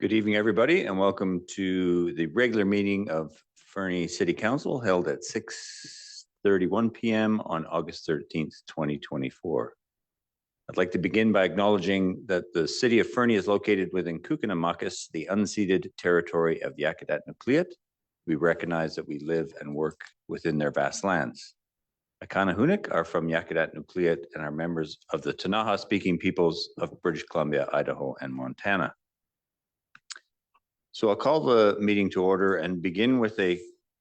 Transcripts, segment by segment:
Good evening, everybody, and welcome to the regular meeting of Fernie City Council held at 6:31 p.m. on August 13th, 2024. I'd like to begin by acknowledging that the city of Fernie is located within Kukanamakis, the unceded territory of the Yakutat Nucleat. We recognize that we live and work within their vast lands. Akanahunik are from Yakutat Nucleat and are members of the Tanaha-speaking peoples of British Columbia, Idaho, and Montana. So I'll call the meeting to order and begin with a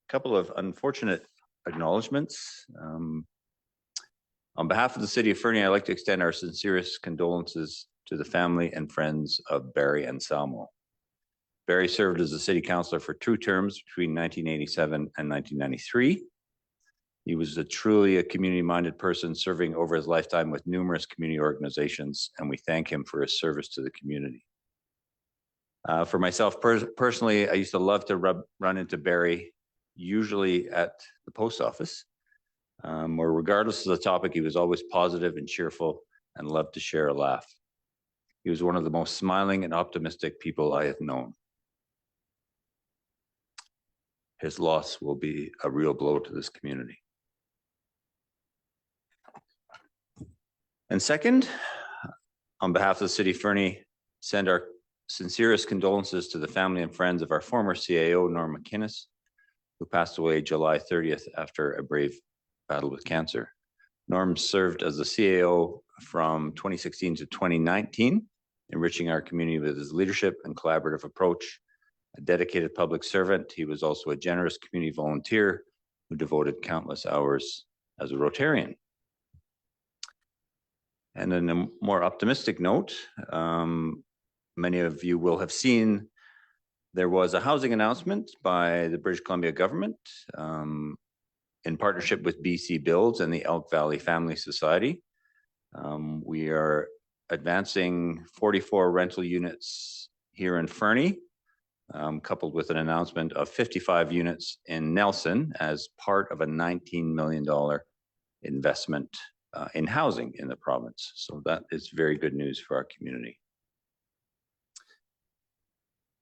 couple of unfortunate acknowledgements. On behalf of the city of Fernie, I'd like to extend our sincerest condolences to the family and friends of Barry and Salmo. Barry served as a city councillor for 2 terms between 1987 and 1993. He was truly a community-minded person, serving over his lifetime with numerous community organizations, and we thank him for his service to the community. For myself personally, I used to love to run into Barry, usually at the post office, where regardless of the topic, he was always positive and cheerful and loved to share a laugh. He was one of the most smiling and optimistic people I have known. His loss will be a real blow to this community. And second, on behalf of the city of Fernie, send our sincerest condolences to the family and friends of our former CAO, Norm McInnes, who passed away July 30th after a brave battle with cancer. Norm served as the CAO from 2016 to 2019, enriching our community with his leadership and collaborative approach. A dedicated public servant, he was also a generous community volunteer who devoted countless hours as a Rotarian. And on a more optimistic note, many of you will have seen there was a housing announcement by the British Columbia government in partnership with BC Builds and the Elk Valley Family Society. We are advancing 44 rental units here in Fernie, coupled with an announcement of 55 units in Nelson as part of a $19 million investment in housing in the province. So that is very good news for our community.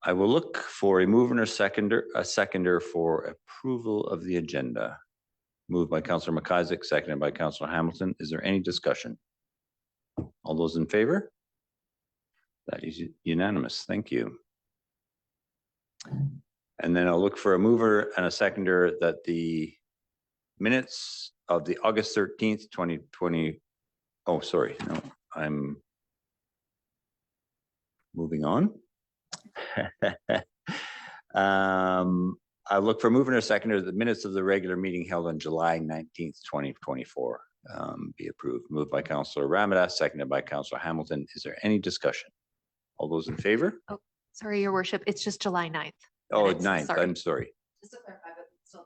I will look for a mover and a seconder for approval of the agenda. Moved by Councillor McIsaac, seconded by Councillor Hamilton. Is there any discussion? All those in favor? That is unanimous. Thank you. And then I'll look for a mover and a seconder that the minutes of the August 13th, 2020. Oh, sorry. No, I'm moving on. I look for mover and a seconder the minutes of the regular meeting held on July 19th, 2024 be approved. Moved by Councillor Ramadas, seconded by Councillor Hamilton. Is there any discussion? All those in favor? Oh, sorry, Your Worship. It's just July 9th. Oh, 9th. Sorry. I'm sorry. Just to clarify, but still.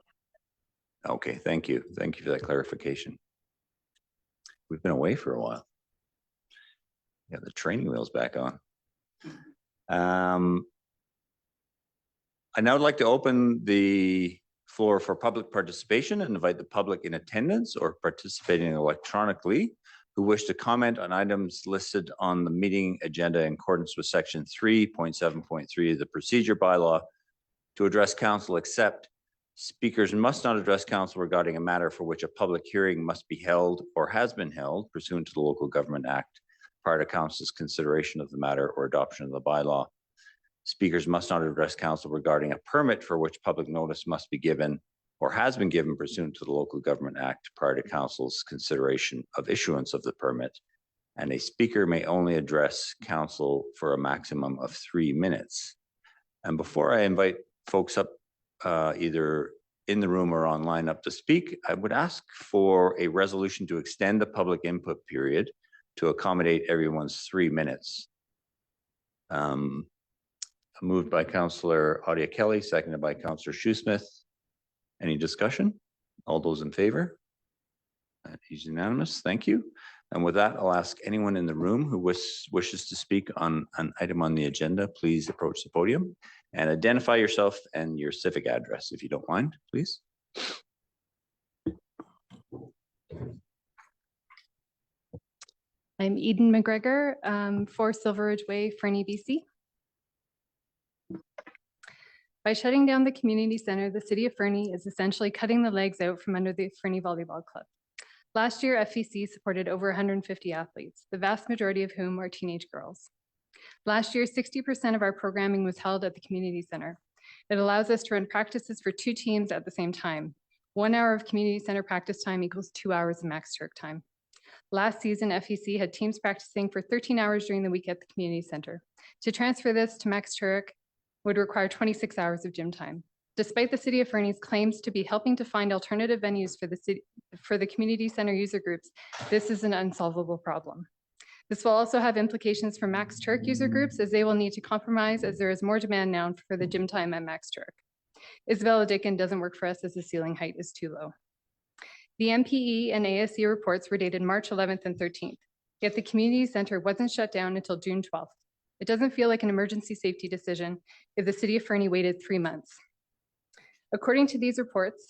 Okay, thank you. Thank you for that clarification. We've been away for a while. Yeah, the training wheel's back on. I now would like to open the floor for public participation and invite the public in attendance or participating electronically who wish to comment on items listed on the meeting agenda in accordance with section 3.7.3 of the procedure bylaw to address council, except speakers must not address council regarding a matter for which a public hearing must be held or has been held pursuant to the Local Government Act prior to council's consideration of the matter or adoption of the bylaw. Speakers must not address council regarding a permit for which public notice must be given or has been given pursuant to the Local Government Act prior to council's consideration of issuance of the permit. And a speaker may only address council for a maximum of 3 minutes. And before I invite folks up, either in the room or online up to speak, I would ask for a resolution to extend the public input period to accommodate everyone's 3 minutes. Moved by Councillor Audia Kelly, seconded by Councillor Shoesmith. Any discussion? All those in favor? That is unanimous. Thank you. And with that, I'll ask anyone in the room who wishes to speak on an item on the agenda, please approach the podium and identify yourself and your civic address, if you don't mind, please. I'm Eden McGregor, 4 Silver Ridge Way, Fernie, BC. By shutting down the community center, the city of Fernie is essentially cutting the legs out from under the Fernie Volleyball Club. Last year, FEC supported over 150 athletes, the vast majority of whom are teenage girls. Last year, 60% of our programming was held at the community center. It allows us to run practices for 2 teams at the same time. 1 hour of community center practice time equals 2 hours of max Turk time. Last season, FEC had teams practicing for 13 hours during the week at the community center. To transfer this to max Turk would require 26 hours of gym time. Despite the city of Fernie's claims to be helping to find alternative venues for the community center user groups, this is an unsolvable problem. This will also have implications for Max Turk user groups, as they will need to compromise as there is more demand now for the gym time at Max Turk. Isabella Dickin doesn't work for us as the ceiling height is too low. The MPE and ASC reports were dated March 11th and 13th, yet the community center wasn't shut down until June 12th. It doesn't feel like an emergency safety decision if the city of Fernie waited 3 months. According to these reports,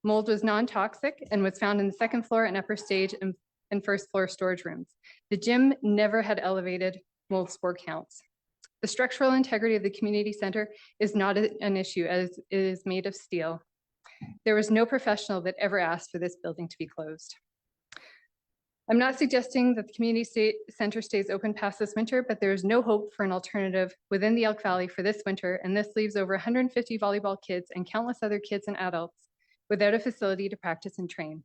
mold was non-toxic and was found in the 2nd floor and upper stage and 1st floor storage rooms. The gym never had elevated mold spore counts. The structural integrity of the community center is not an issue, as it is made of steel. There was no professional that ever asked for this building to be closed. I'm not suggesting that the community center stays open past this winter, but there is no hope for an alternative within the Elk Valley for this winter, and this leaves over 150 volleyball kids and countless other kids and adults without a facility to practice and train.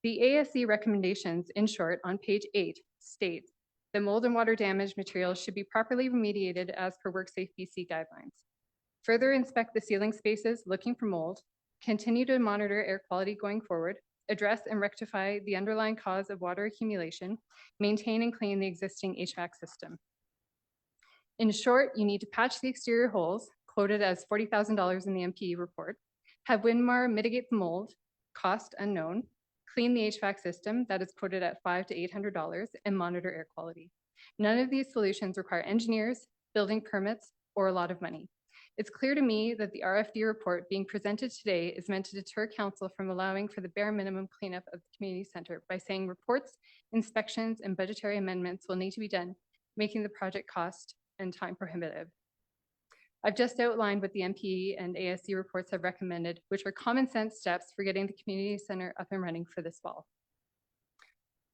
The ASC recommendations, in short, on page 8 states that mold and water damage materials should be properly remediated as per WorkSafe BC guidelines. Further inspect the ceiling spaces looking for mold, continue to monitor air quality going forward, address and rectify the underlying cause of water accumulation, maintain and clean the existing HVAC system. In short, you need to patch the exterior holes, quoted as $40,000 in the MPE report, have Winmar mitigate the mold, cost unknown, clean the HVAC system, that is quoted at $500 to $800, and monitor air quality. None of these solutions require engineers, building permits, or a lot of money. It's clear to me that the RFD report being presented today is meant to deter council from allowing for the bare minimum cleanup of the community center by saying reports, inspections, and budgetary amendments will need to be done, making the project cost and time prohibitive. I've just outlined what the MPE and ASC reports have recommended, which are common sense steps for getting the community center up and running for this fall.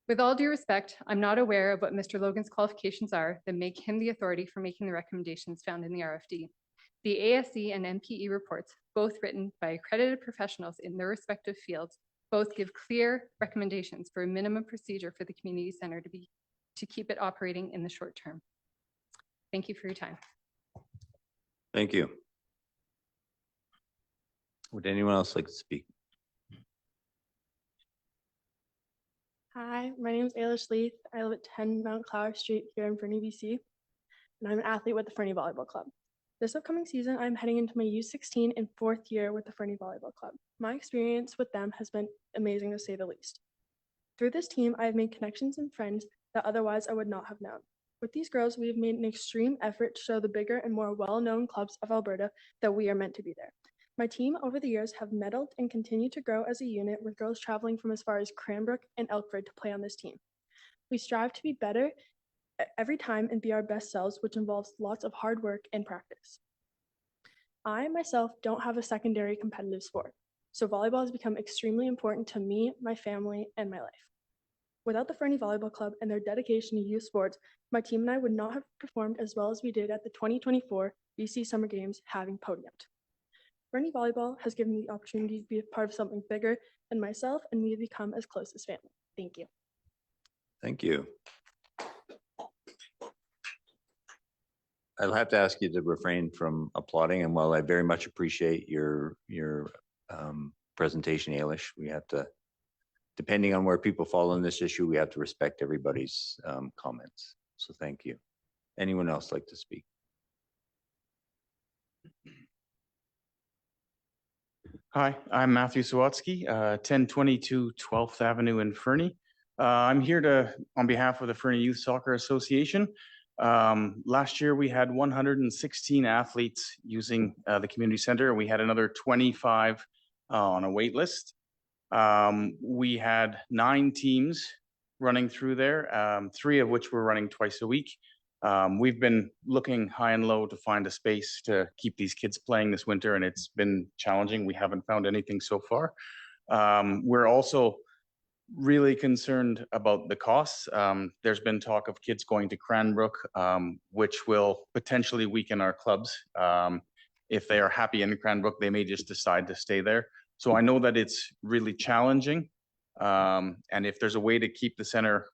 With all due respect, I'm not aware of what Mr. Logan's qualifications are that make him the authority for making the recommendations found in the RFD. The ASC and MPE reports, both written by accredited professionals in their respective fields, both give clear recommendations for a minimum procedure for the community center to keep it operating in the short term. Thank you for your time. Thank you. Would anyone else like to speak? Hi, my name is Ailish Leith. I live at 10 Mount Clower Street here in Fernie, BC, and I'm an athlete with the Fernie Volleyball Club. This upcoming season, I'm heading into my U16 and 4th year with the Fernie Volleyball Club. My experience with them has been amazing, to say the least. Through this team, I have made connections and friends that otherwise I would not have known. With these girls, we have made an extreme effort to show the bigger and more well-known clubs of Alberta that we are meant to be there. My team over the years have medaled and continue to grow as a unit, with girls traveling from as far as Cranbrook and Elkford to play on this team. We strive to be better every time and be our best selves, which involves lots of hard work and practice. I myself don't have a secondary competitive sport, so volleyball has become extremely important to me, my family, and my life. Without the Fernie Volleyball Club and their dedication to youth sports, my team and I would not have performed as well as we did at the 2024 BC Summer Games, having podiumed. Fernie Volleyball has given me the opportunity to be a part of something bigger than myself, and we have become as close as family. Thank you. Thank you. I'll have to ask you to refrain from applauding, and while I very much appreciate your presentation, Ailish, we have to, depending on where people fall on this issue, we have to respect everybody's comments. So thank you. Anyone else like to speak? Hi, I'm Matthew Sawatsky, 1022 12th Avenue in Fernie. I'm here on behalf of the Fernie Youth Soccer Association. Last year we had 116 athletes using the community center. We had another 25 on a wait list. We had 9 teams running through there, 3 of which were running twice a week. We've been looking high and low to find a space to keep these kids playing this winter, and it's been challenging. We haven't found anything so far. We're also really concerned about the costs. There's been talk of kids going to Cranbrook, which will potentially weaken our clubs. If they are happy in Cranbrook, they may just decide to stay there. So I know that it's really challenging. And if there's a way to keep the center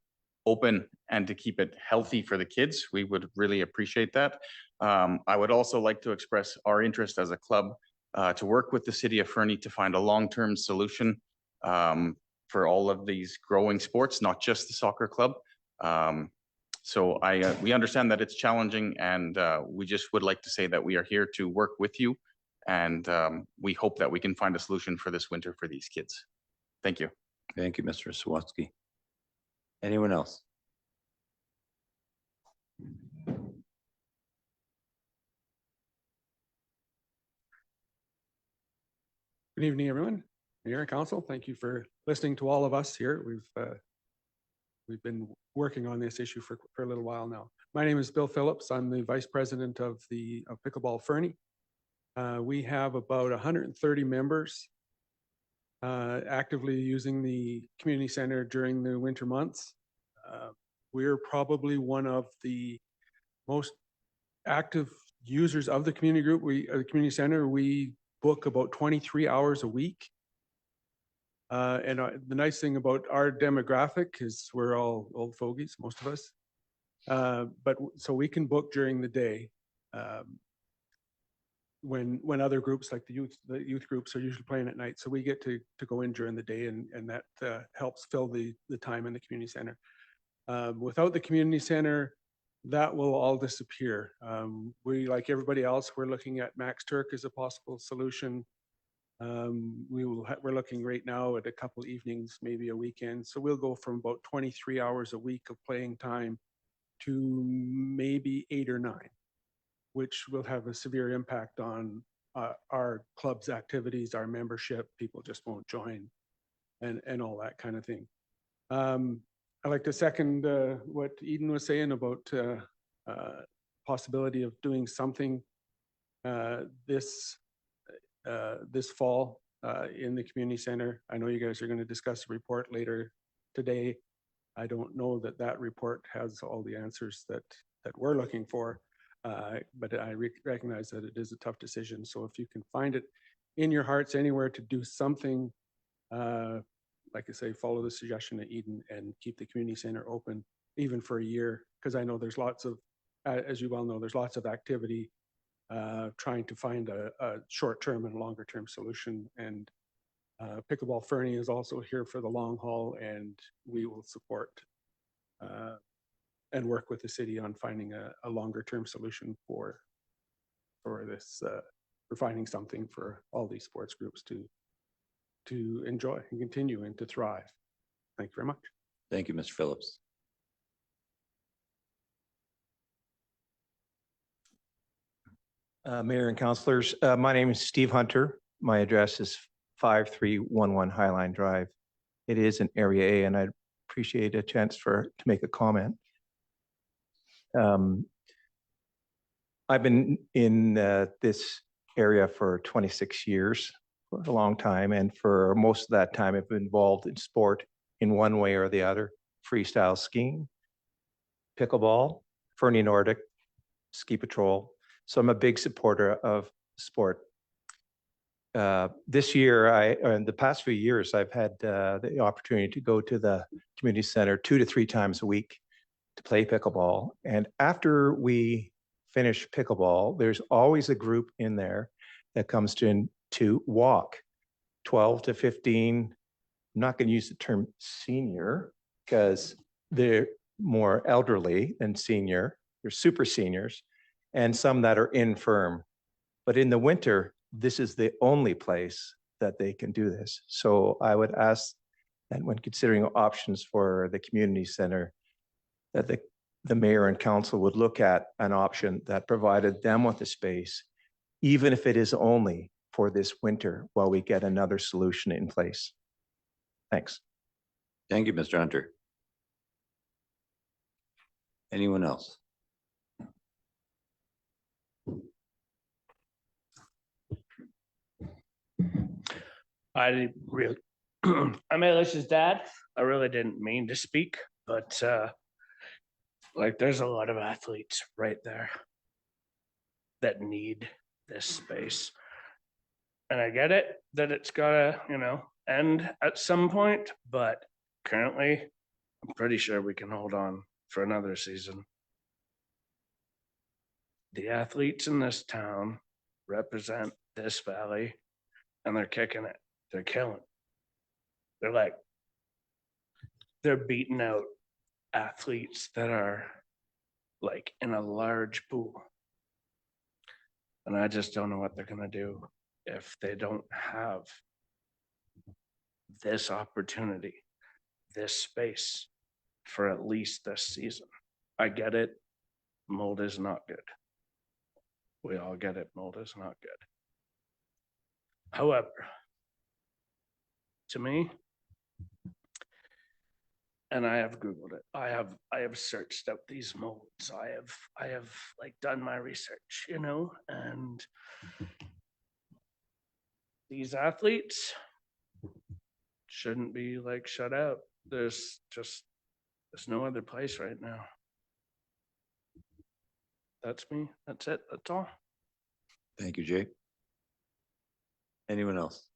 open and to keep it healthy for the kids, we would really appreciate that. I would also like to express our interest as a club to work with the city of Fernie to find a long-term solution for all of these growing sports, not just the soccer club. So we understand that it's challenging, and we just would like to say that we are here to work with you, and we hope that we can find a solution for this winter for these kids. Thank you. Thank you, Mr. Sawatsky. Anyone else? Good evening, everyone. Mayor and Council, thank you for listening to all of us here. We've been working on this issue for a little while now. My name is Bill Phillips. I'm the Vice President of Pickleball Fernie. We have about 130 members actively using the community center during the winter months. We're probably one of the most active users of the community group. The community center, we book about 23 hours a week. And the nice thing about our demographic is we're all old fogies, most of us. But so we can book during the day when other groups like the youth groups are usually playing at night. So we get to go in during the day, and that helps fill the time in the community center. Without the community center, that will all disappear. We, like everybody else, we're looking at Max Turk as a possible solution. We're looking right now at a couple evenings, maybe a weekend. So we'll go from about 23 hours a week of playing time to maybe 8 or 9, which will have a severe impact on our club's activities, our membership. People just won't join, and all that kind of thing. I'd like to second what Eden was saying about possibility of doing something this fall in the community center. I know you guys are going to discuss a report later today. I don't know that that report has all the answers that we're looking for, but I recognize that it is a tough decision. So if you can find it in your hearts anywhere to do something, like I say, follow the suggestion of Eden and keep the community center open even for a year, because I know there's lots of, as you well know, there's lots of activity trying to find a short-term and longer-term solution. And Pickleball Fernie is also here for the long haul, and we will support and work with the city on finding a longer-term solution for this, for finding something for all these sports groups to enjoy and continue and to thrive. Thank you very much. Thank you, Mr. Phillips. Mayor and councilors, my name is Steve Hunter. My address is 5311 Highline Drive. It is in Area A, and I'd appreciate a chance to make a comment. I've been in this area for 26 years, for a long time, and for most of that time I've been involved in sport in one way or the other: freestyle skiing, pickleball, Fernie Nordic, ski patrol. So I'm a big supporter of sport. This year, in the past few years, I've had the opportunity to go to the community center 2 to 3 times a week to play pickleball. And after we finish pickleball, there's always a group in there that comes to walk, 12 to 15. I'm not going to use the term senior because they're more elderly than senior. They're super seniors, and some that are infirm. But in the winter, this is the only place that they can do this. So I would ask that when considering options for the community center, that the mayor and council would look at an option that provided them with a space, even if it is only for this winter, while we get another solution in place. Thanks. Thank you, Mr. Hunter. Anyone else? I really, I'm Elish's dad. I really didn't mean to speak, but like there's a lot of athletes right there that need this space. And I get it that it's gotta, end at some point, but currently I'm pretty sure we can hold on for another season. The athletes in this town represent this valley and they're kicking it. They're killing it. They're beating out athletes that are like in a large pool. And I just don't know what they're going to do if they don't have this opportunity, this space for at least this season. I get it. Mold is not good. We all get it. Mold is not good. However, to me, and I have Googled it. I have searched out these molds. I have like done my research, and these athletes shouldn't be like shut out. There's no other place right now. That's me. That's it. That's all. Thank you, Jay. Anyone else?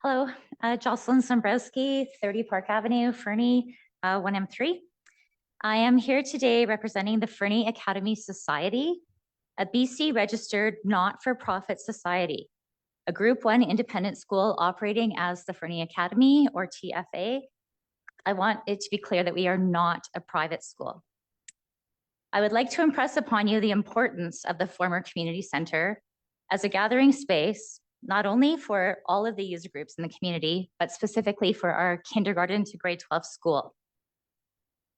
Hello, Jocelyn Sombrowski, 30 Park Avenue, Fernie, 1M3. I am here today representing the Fernie Academy Society, a BC registered not-for-profit society, a Group 1 independent school operating as the Fernie Academy, or TFA. I want it to be clear that we are not a private school. I would like to impress upon you the importance of the former community center as a gathering space, not only for all of the user groups in the community, but specifically for our kindergarten to grade 12 school.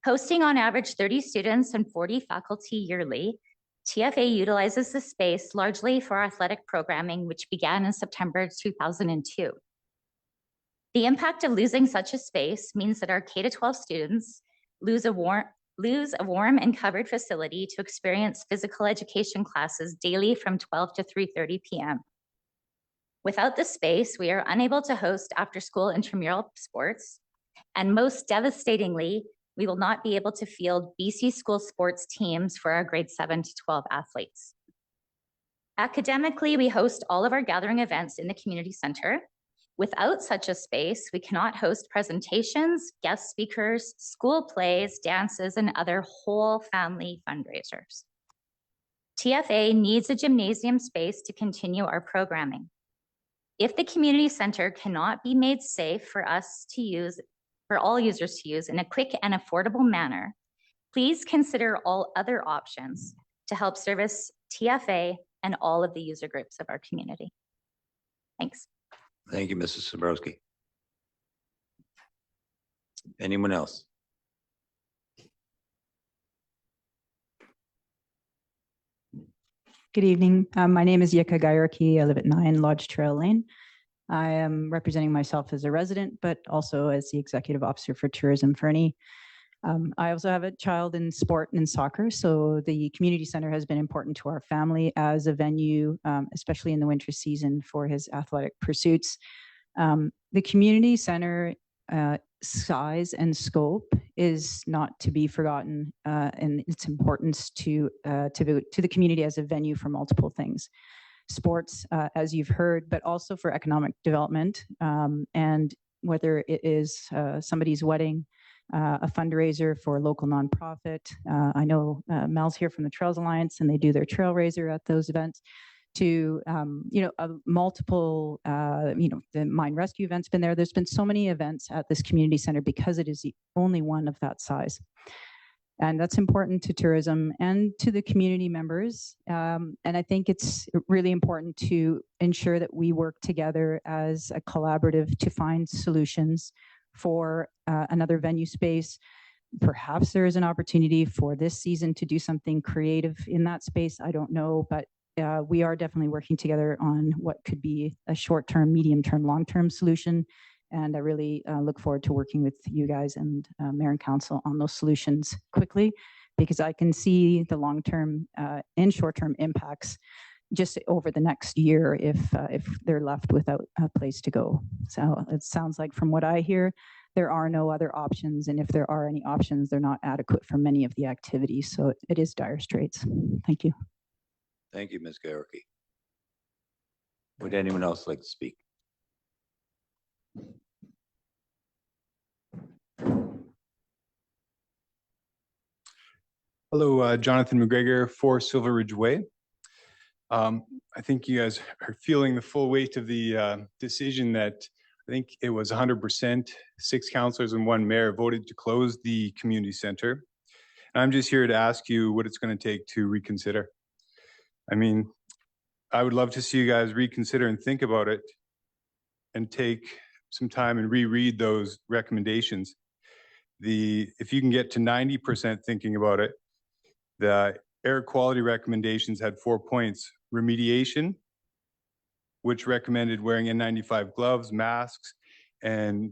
Hosting on average 30 students and 40 faculty yearly, TFA utilizes the space largely for athletic programming, which began in September 2002. The impact of losing such a space means that our K-12 students lose a warm and covered facility to experience physical education classes daily from 12 to 3:30 p.m. Without the space, we are unable to host after-school intramural sports, and most devastatingly, we will not be able to field BC school sports teams for our grade 7 to 12 athletes. Academically, we host all of our gathering events in the community center. Without such a space, we cannot host presentations, guest speakers, school plays, dances, and other whole family fundraisers. TFA needs a gymnasium space to continue our programming. If the community center cannot be made safe for us to use, for all users to use in a quick and affordable manner, please consider all other options to help service TFA and all of the user groups of our community. Thanks. Thank you, Mrs. Sombrowski. Anyone else? Good evening. My name is Yika Gairaki. I live at 9 Lodge Trail Lane. I am representing myself as a resident, but also as the executive officer for Tourism Fernie. I also have a child in sport and soccer, so the community center has been important to our family as a venue, especially in the winter season for his athletic pursuits. The community center size and scope is not to be forgotten, and its importance to the community as a venue for multiple things. Sports, as you've heard, but also for economic development, and whether it is somebody's wedding, a fundraiser for a local nonprofit. I know Mel's here from the Trails Alliance, and they do their trail raiser at those events. To multiple, the mine rescue event's been there. There's been so many events at this community center because it is the only one of that size. And that's important to tourism and to the community members. And I think it's really important to ensure that we work together as a collaborative to find solutions for another venue space. Perhaps there is an opportunity for this season to do something creative in that space. I don't know, but we are definitely working together on what could be a short-term, medium-term, long-term solution. And I really look forward to working with you guys and Mayor and Council on those solutions quickly, because I can see the long-term and short-term impacts just over the next year if they're left without a place to go. So it sounds like from what I hear, there are no other options. And if there are any options, they're not adequate for many of the activities. So it is dire straits. Thank you. Thank you, Ms. Garricky. Would anyone else like to speak? Hello, Jonathan McGregor, 4 Silver Ridge Way. I think you guys are feeling the full weight of the decision that I think it was 100%, 6 councillors and 1 mayor voted to close the community center. And I'm just here to ask you what it's going to take to reconsider. I mean, I would love to see you guys reconsider and think about it and take some time and reread those recommendations. If you can get to 90% thinking about it, the air quality recommendations had 4 points: remediation, which recommended wearing N95 gloves, masks, and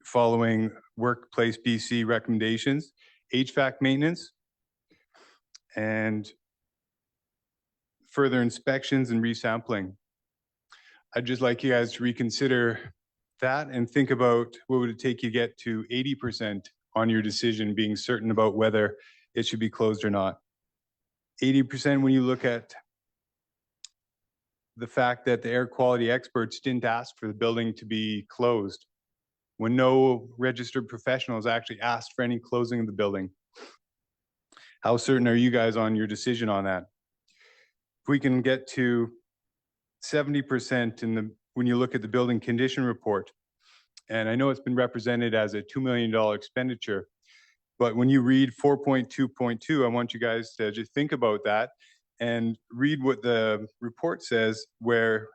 following Workplace BC recommendations, HVAC maintenance, and further inspections and resampling. I'd just like you guys to reconsider that and think about what would it take you to get to 80% on your decision, being certain about whether it should be closed or not. 80% when you look at the fact that the air quality experts didn't ask for the building to be closed, when no registered professionals actually asked for any closing of the building. How certain are you guys on your decision on that? If we can get to 70% when you look at the building condition report, and I know it's been represented as a $2 million expenditure, but when you read 4.2.2, I want you guys to just think about that and read what the report says, where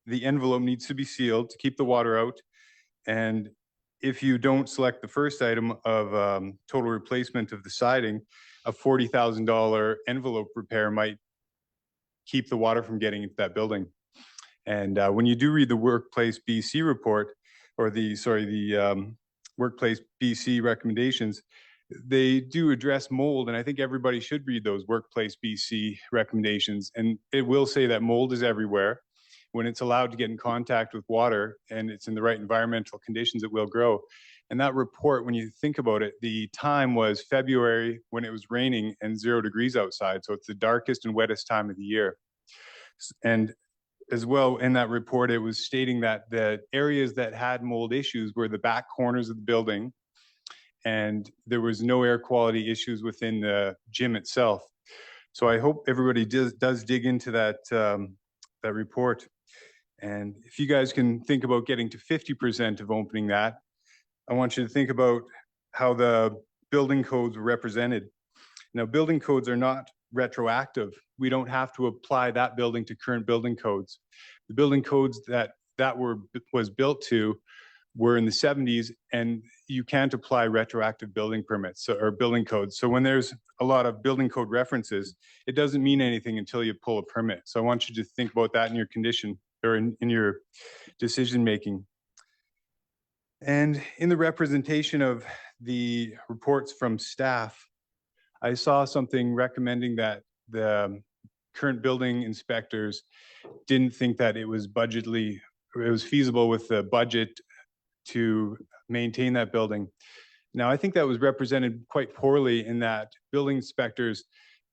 the envelope needs to be sealed to keep the water out. And if you don't select the first item of total replacement of the siding, a $40,000 envelope repair might keep the water from getting into that building. And when you do read the Workplace BC report, or the Workplace BC recommendations, they do address mold, and I think everybody should read those Workplace BC recommendations. And it will say that mold is everywhere. When it's allowed to get in contact with water and it's in the right environmental conditions, it will grow. And that report, when you think about it, the time was February when it was raining and 0 degrees outside. So it's the darkest and wettest time of the year. And as well, in that report, it was stating that the areas that had mold issues were the back corners of the building, and there was no air quality issues within the gym itself. So I hope everybody does dig into that report. And if you guys can think about getting to 50% of opening that, I want you to think about how the building codes were represented. Now, building codes are not retroactive. We don't have to apply that building to current building codes. The building codes that was built to were in the 70s, and you can't apply retroactive building permits or building codes. So when there's a lot of building code references, it doesn't mean anything until you pull a permit. So I want you to think about that in your condition or in your decision making. And in the representation of the reports from staff, I saw something recommending that the current building inspectors didn't think that it was feasible with the budget to maintain that building. Now, I think that was represented quite poorly in that building inspectors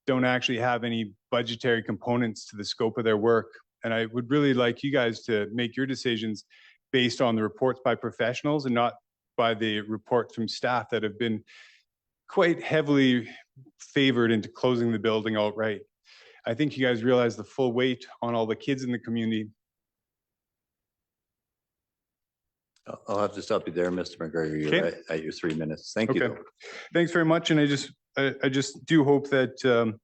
don't actually have any budgetary components to the scope of their work. And I would really like you guys to make your decisions based on the reports by professionals and not by the reports from staff that have been quite heavily favored into closing the building outright. I think you guys realize the full weight on all the kids in the community. I'll have to stop you there, Mr. McGregor. You're at your 3 minutes. Thank you. Thanks very much. And I just do hope that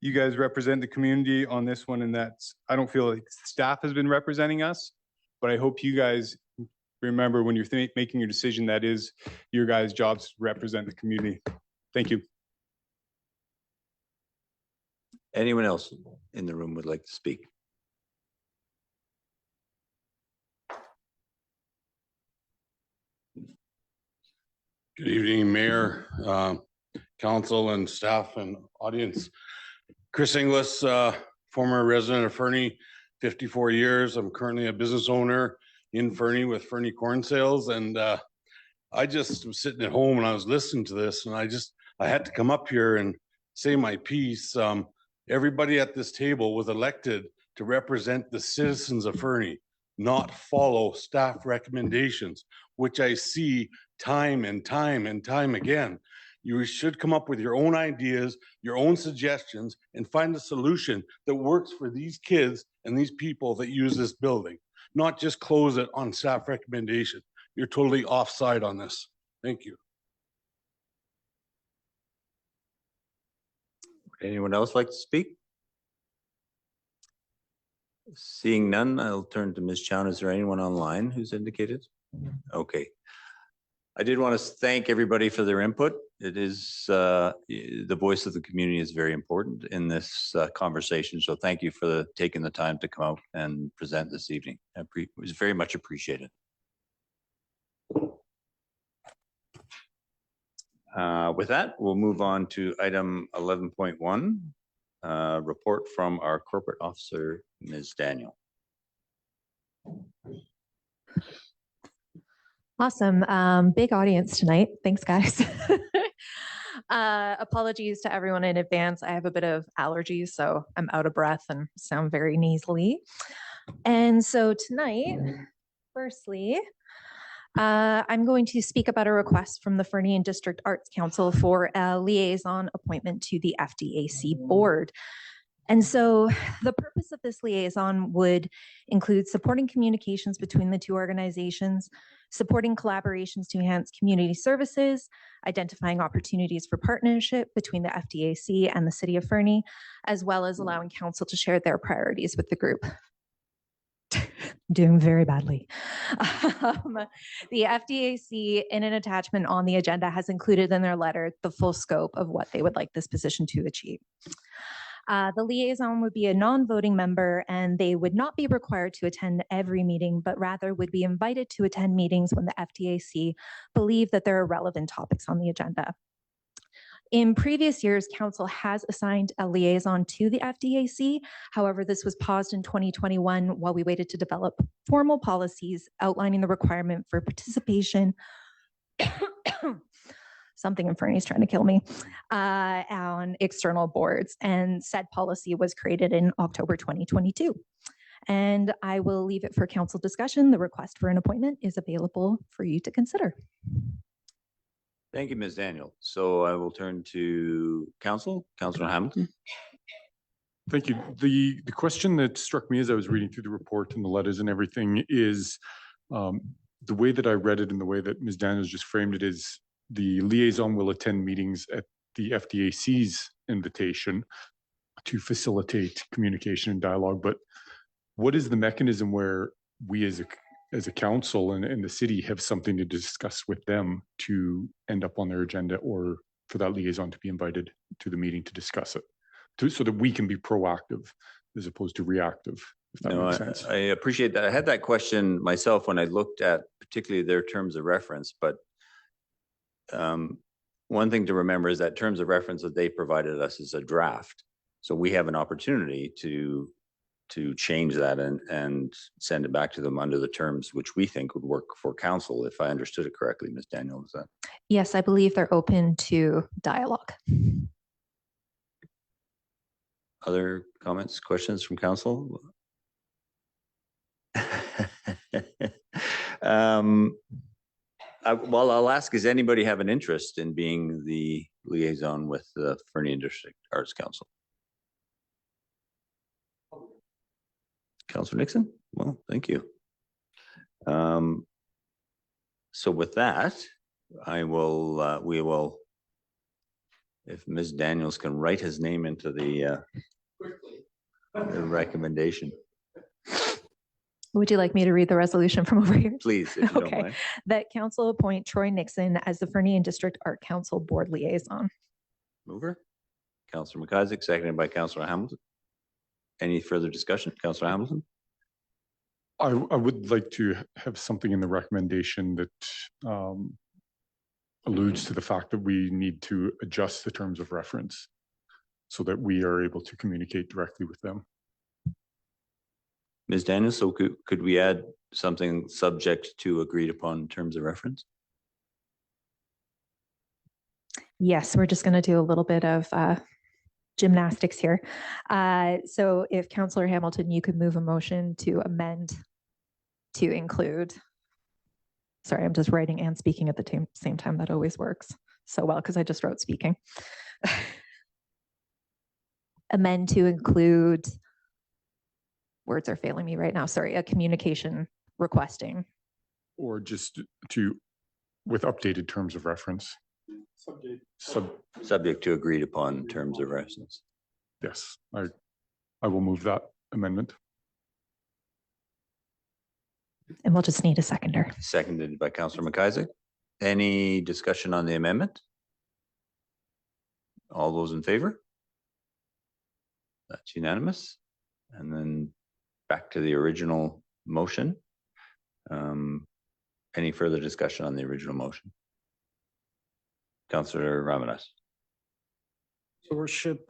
you guys represent the community on this one, and that I don't feel like staff has been representing us, but I hope you guys remember when you're making your decision, that is your guys' jobs to represent the community. Thank you. Anyone else in the room would like to speak? Good evening, Mayor, council and staff and audience. Chris Inglis, former resident of Fernie, 54 years. I'm currently a business owner in Fernie with Fernie Corn Sales. And I just was sitting at home and I was listening to this and I had to come up here and say my piece. Everybody at this table was elected to represent the citizens of Fernie, not follow staff recommendations, which I see time and time and time again. You should come up with your own ideas, your own suggestions, and find a solution that works for these kids and these people that use this building, not just close it on staff recommendation. You're totally offside on this. Thank you. Anyone else like to speak? Seeing none, I'll turn to Ms. Chown. Is there anyone online who's indicated? Okay. I did want to thank everybody for their input. It is the voice of the community is very important in this conversation. So thank you for taking the time to come out and present this evening. It was very much appreciated. With that, we'll move on to item 11.1, report from our corporate officer, Ms. Daniel. Awesome. Big audience tonight. Thanks, guys. Apologies to everyone in advance. I have a bit of allergies, so I'm out of breath and sound very nasally. And so tonight, firstly, I'm going to speak about a request from the Fernie and District Arts Council for a liaison appointment to the FDAC board. And so the purpose of this liaison would include supporting communications between the two organizations, supporting collaborations to enhance community services, identifying opportunities for partnership between the FDAC and the City of Fernie, as well as allowing council to share their priorities with the group. Doing very badly. The FDAC, in an attachment on the agenda, has included in their letter the full scope of what they would like this position to achieve. The liaison would be a non-voting member and they would not be required to attend every meeting, but rather would be invited to attend meetings when the FDAC believe that there are relevant topics on the agenda. In previous years, council has assigned a liaison to the FDAC. However, this was paused in 2021 while we waited to develop formal policies outlining the requirement for participation. Something in Fernie is trying to kill me, on external boards. And said policy was created in October 2022. And I will leave it for council discussion. The request for an appointment is available for you to consider. Thank you, Ms. Daniel. So I will turn to council, Councillor Hamilton. Thank you. The question that struck me as I was reading through the report and the letters and everything is the way that I read it and the way that Ms. Daniels just framed it is the liaison will attend meetings at the FDAC's invitation to facilitate communication and dialogue. But what is the mechanism where we as a council and the city have something to discuss with them to end up on their agenda, or for that liaison to be invited to the meeting to discuss it, so that we can be proactive as opposed to reactive, if that makes sense? I appreciate that. I had that question myself when I looked at particularly their terms of reference, but one thing to remember is that terms of reference that they provided us is a draft. So we have an opportunity to change that and send it back to them under the terms which we think would work for council, if I understood it correctly, Ms. Daniel. Is that? Yes, I believe they're open to dialogue. Other comments, questions from council? Well, I'll ask, does anybody have an interest in being the liaison with the Fernie District Arts Council? Councillor Nixon? Well, thank you. So with that, we will, if Ms. Daniels can write his name into the recommendation. Would you like me to read the resolution from over here? Please, if you don't Okay. mind. That council appoint Troy Nixon as the Fernie and District Art Council Board Liaison. Mover, Councillor McIsaac, seconded by Councillor Hamilton. Any further discussion? Councillor Hamilton? I would like to have something in the recommendation that alludes to the fact that we need to adjust the terms of reference so that we are able to communicate directly with them. Ms. Daniels, so could we add something subject to agreed upon terms of reference? Yes, we're just going to do a little bit of gymnastics here. So if Councillor Hamilton, you could move a motion to amend to include. Sorry, I'm just writing and speaking at the same time. That always works so well because I just wrote speaking. Amend to include, words are failing me right now. Sorry, a communication requesting. Or just to, with updated terms of reference. Subject to agreed upon terms of reference. Yes, I will move that amendment. And we'll just need a seconder. Seconded by Councillor McIsaac. Any discussion on the amendment? All those in favor? That's unanimous. And then back to the original motion. Any further discussion on the original motion? Councillor Ramadas. Your Worship,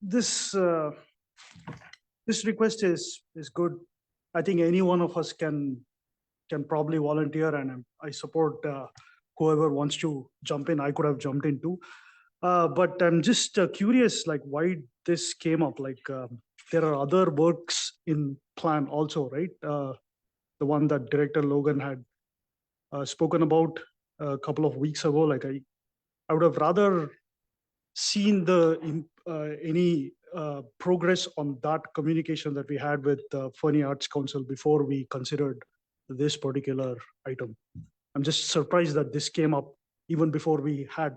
this this request is good. I think any one of us can probably volunteer, and I support whoever wants to jump in. I could have jumped in too, but I'm just curious, like why this came up. Like there are other works in plan also, right? The one that Director Logan had spoken about a couple of weeks ago. Like I would have rather seen the any progress on that communication that we had with Fernie Arts Council before we considered this particular item. I'm just surprised that this came up even before we had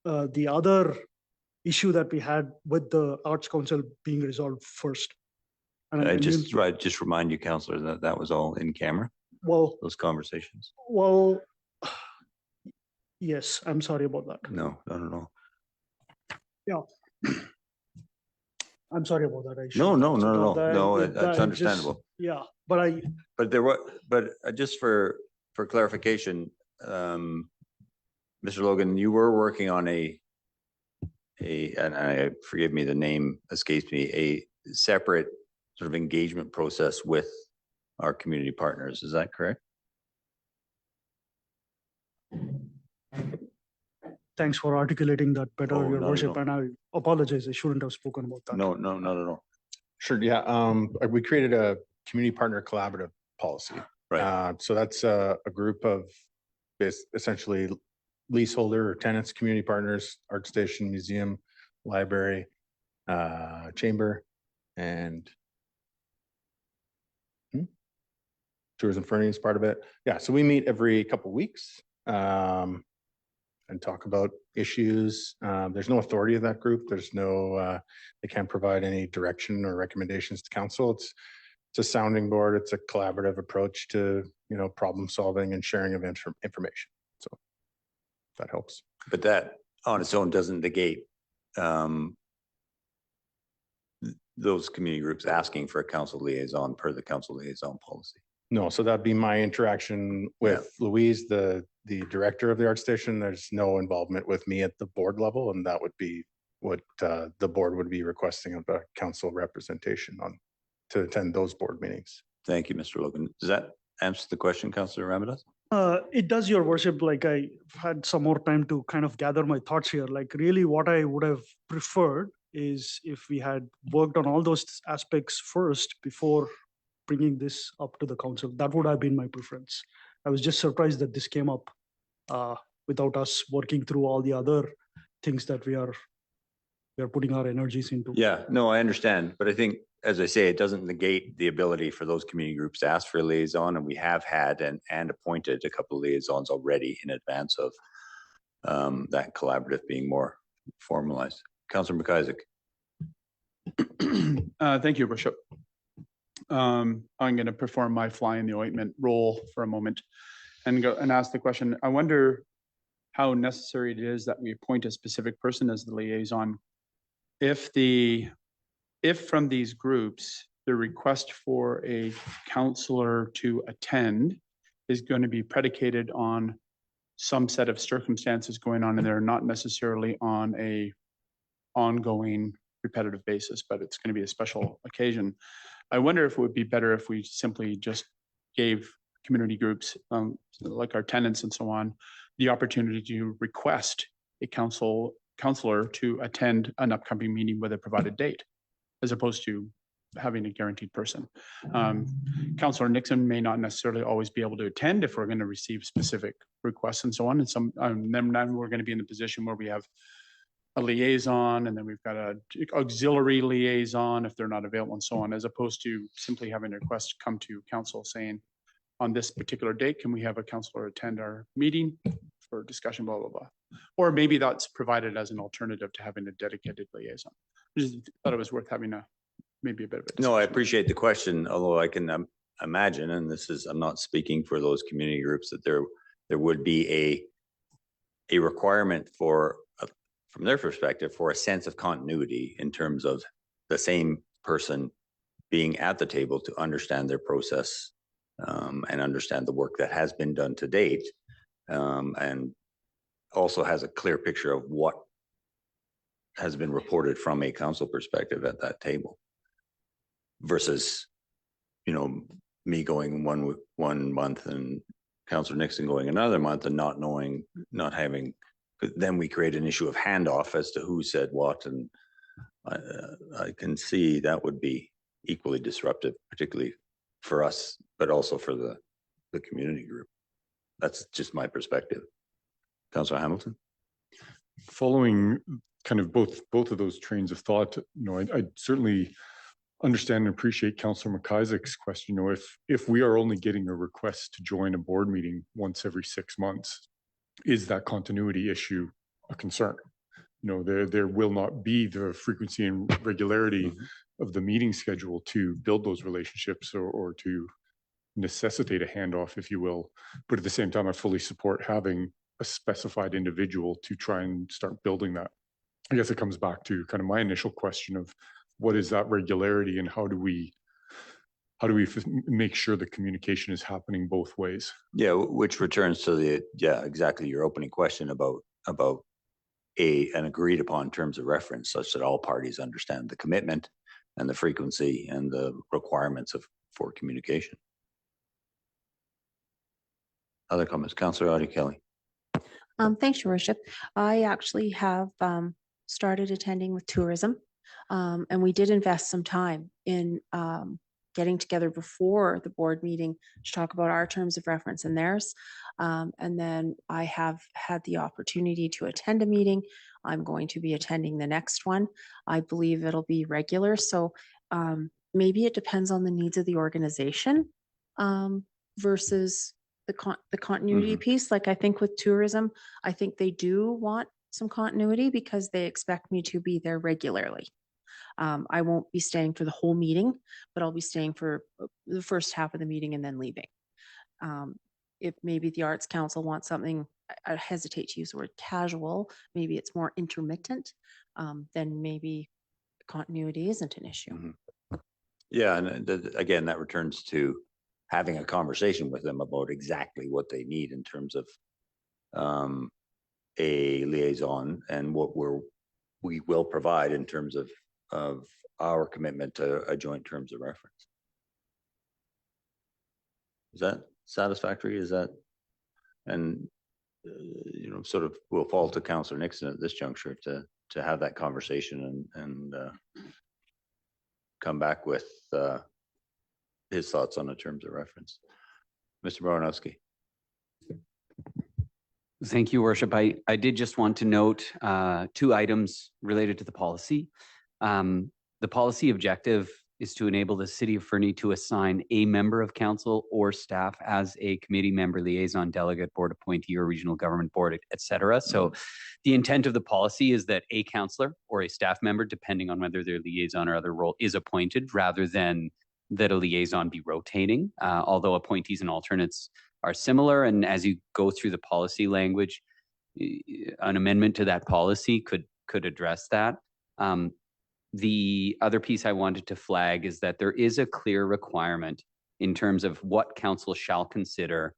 the other issue that we had with the Arts Council being resolved first. And I just remind you, Councillor, that that was all in camera. Well, those conversations. Well, yes, I'm sorry about that. No, not at all. Yeah. I'm sorry about that. No, that's understandable. Yeah, but there was, just for clarification, Mr. Logan, you were working on and I forgive me, the name escapes me, a separate sort of engagement process with our community partners. Is that correct? Thanks for articulating that better, Your Worship, no. and I apologize. I shouldn't have spoken about that. No, not at all. Sure. Yeah. We created a community partner collaborative policy. Right. So that's a group of essentially leaseholder or tenants, community partners, art station, museum, library, chamber, and Tourism Fernie is part of it. Yeah. So we meet every couple of weeks and talk about issues. There's no authority of that group. There's no, they can't provide any direction or recommendations to council. It's a sounding board. It's a collaborative approach to, problem solving and sharing of information. So that helps. But that on its own doesn't negate those community groups asking for a council liaison per the council liaison policy. No, so that'd be my interaction with Louise, the director of the art station. There's no involvement with me at the board level, and that would be what the board would be requesting of a council representation on to attend those board meetings. Thank you, Mr. Logan. Does that answer the question, Councillor Ramadas? It does, Your Worship. Like I had some more time to kind of gather my thoughts here. Like really what I would have preferred is if we had worked on all those aspects first before bringing this up to the council. That would have been my preference. I was just surprised that this came up without us working through all the other things that we are putting our energies into. Yeah, no, I understand. But I think, as I say, it doesn't negate the ability for those community groups to ask for a liaison. And we have had and appointed a couple of liaisons already in advance of that collaborative being more formalized. Councillor McIsaac. Thank you, Bishop. I'm going to perform my fly in the ointment role for a moment and go and ask the question. I wonder how necessary it is that we appoint a specific person as the liaison. If from these groups, the request for a counselor to attend is going to be predicated on some set of circumstances going on and they're not necessarily on a ongoing repetitive basis, but it's going to be a special occasion. I wonder if it would be better if we simply just gave community groups, like our tenants and so on, the opportunity to request a counselor to attend an upcoming meeting with a provided date, as opposed to having a guaranteed person. Councillor Nixon may not necessarily always be able to attend if we're going to receive specific requests and so on. And then we're going to be in the position where we have a liaison, and then we've got a auxiliary liaison if they're not available and so on, as opposed to simply having a request come to council saying, on this particular date, can we have a counselor attend our meeting for discussion, blah, blah, blah. Or maybe that's provided as an alternative to having a dedicated liaison. I just thought it was worth having maybe a bit of a No, I discussion. appreciate the question, although I can imagine, and I'm not speaking for those community groups, that there would be a requirement for, from their perspective, for a sense of continuity in terms of the same person being at the table to understand their process and understand the work that has been done to date, and also has a clear picture of what has been reported from a council perspective at that table, versus, you know, me going one month and Councillor Nixon going another month and not knowing, not having. Then we create an issue of handoff as to who said what, and I can see that would be equally disruptive, particularly for us, but also for the community group. That's just my perspective. Councillor Hamilton? Following kind of both of those trains of thought, you know, I certainly understand and appreciate Councillor McIsaac's question. You know, if we are only getting a request to join a board meeting once every 6 months, is that continuity issue a concern? You know, there will not be the frequency and regularity of the meeting schedule to build those relationships or to necessitate a handoff, if you will. But at the same time, I fully support having a specified individual to try and start building that. I guess it comes back to kind of my initial question of what is that regularity and how do we make sure the communication is happening both ways? Yeah, which returns to exactly your opening question about an agreed upon terms of reference, such that all parties understand the commitment and the frequency and the requirements for communication. Other comments? Councillor Audie Kelly. Thanks, Your Worship. I actually have started attending with tourism, and we did invest some time in getting together before the board meeting to talk about our terms of reference and theirs. And then I have had the opportunity to attend a meeting. I'm going to be attending the next one. I believe it'll be regular. So maybe it depends on the needs of the organization versus the continuity piece. Like I think with tourism, I think they do want some continuity because they expect me to be there regularly. I won't be staying for the whole meeting, but I'll be staying for the first half of the meeting and then leaving. If maybe the Arts Council wants something, I hesitate to use the word casual, maybe it's more intermittent, then maybe continuity isn't an issue. Yeah, and again, that returns to having a conversation with them about exactly what they need in terms of a liaison and what we will provide in terms of our commitment to a joint terms of reference. Is that satisfactory? Is that, and you know, sort of will fall to Councillor Nixon at this juncture to have that conversation and come back with his thoughts on the terms of reference. Mr. Baranowski. Thank you, Worship. I did just want to note 2 items related to the policy. The policy objective is to enable the City of Fernie to assign a member of council or staff as a committee member, liaison, delegate, board appointee, or regional government board, etc. So the intent of the policy is that a councillor or a staff member, depending on whether their liaison or other role is appointed, rather than that a liaison be rotating, although appointees and alternates are similar. And as you go through the policy language, an amendment to that policy could address that. The other piece I wanted to flag is that there is a clear requirement in terms of what council shall consider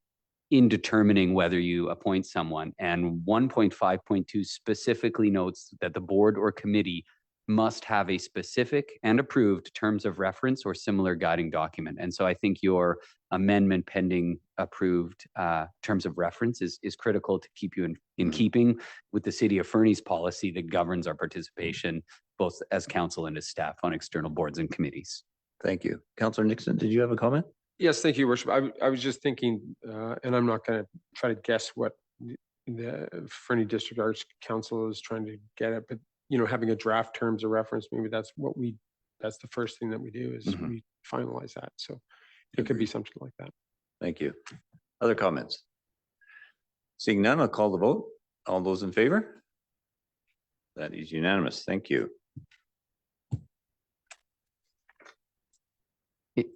in determining whether you appoint someone. And 1.5.2 specifically notes that the board or committee must have a specific and approved terms of reference or similar guiding document. And so I think your amendment pending approved terms of reference is critical to keep you in keeping with the City of Fernie's policy that governs our participation, both as council and as staff on external boards and committees. Thank you. Councillor Nixon, did you have a comment? Yes, thank you, Worship. I was just thinking, and I'm not going to try to guess what the Fernie District Arts Council is trying to get at, but having a draft terms of reference, maybe that's the first thing that we do is we finalize that. So it could be something like that. Thank you. Other comments? Seeing none, I'll call the vote. All those in favor? That is unanimous. Thank you.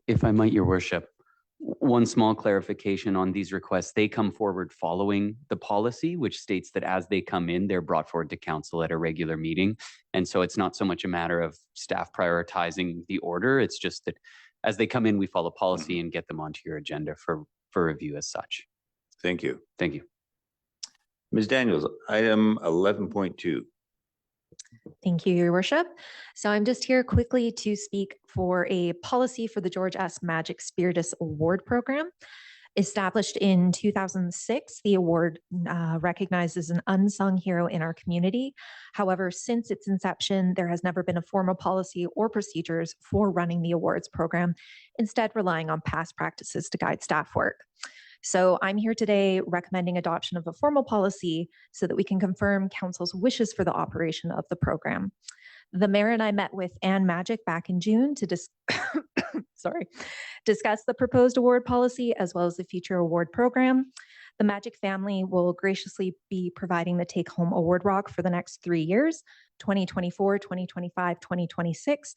If I might, Your Worship, one small clarification on these requests. They come forward following the policy, which states that as they come in, they're brought forward to council at a regular meeting. And so it's not so much a matter of staff prioritizing the order. It's just that as they come in, we follow policy and get them onto your agenda for review as such. Thank you. Thank you. Ms. Daniels, item 11.2. Thank you, Your Worship. So I'm just here quickly to speak for a policy for the George S. Magic Spiritus Award Program. Established in 2006, the award recognizes an unsung hero in our community. However, since its inception, there has never been a formal policy or procedures for running the awards program, instead relying on past practices to guide staff work. So I'm here today recommending adoption of a formal policy so that we can confirm council's wishes for the operation of the program. The mayor and I met with Ann Magic back in June to discuss the proposed award policy as well as the future award program. The Magic family will graciously be providing the take-home award rock for the next 3 years, 2024, 2025, 2026.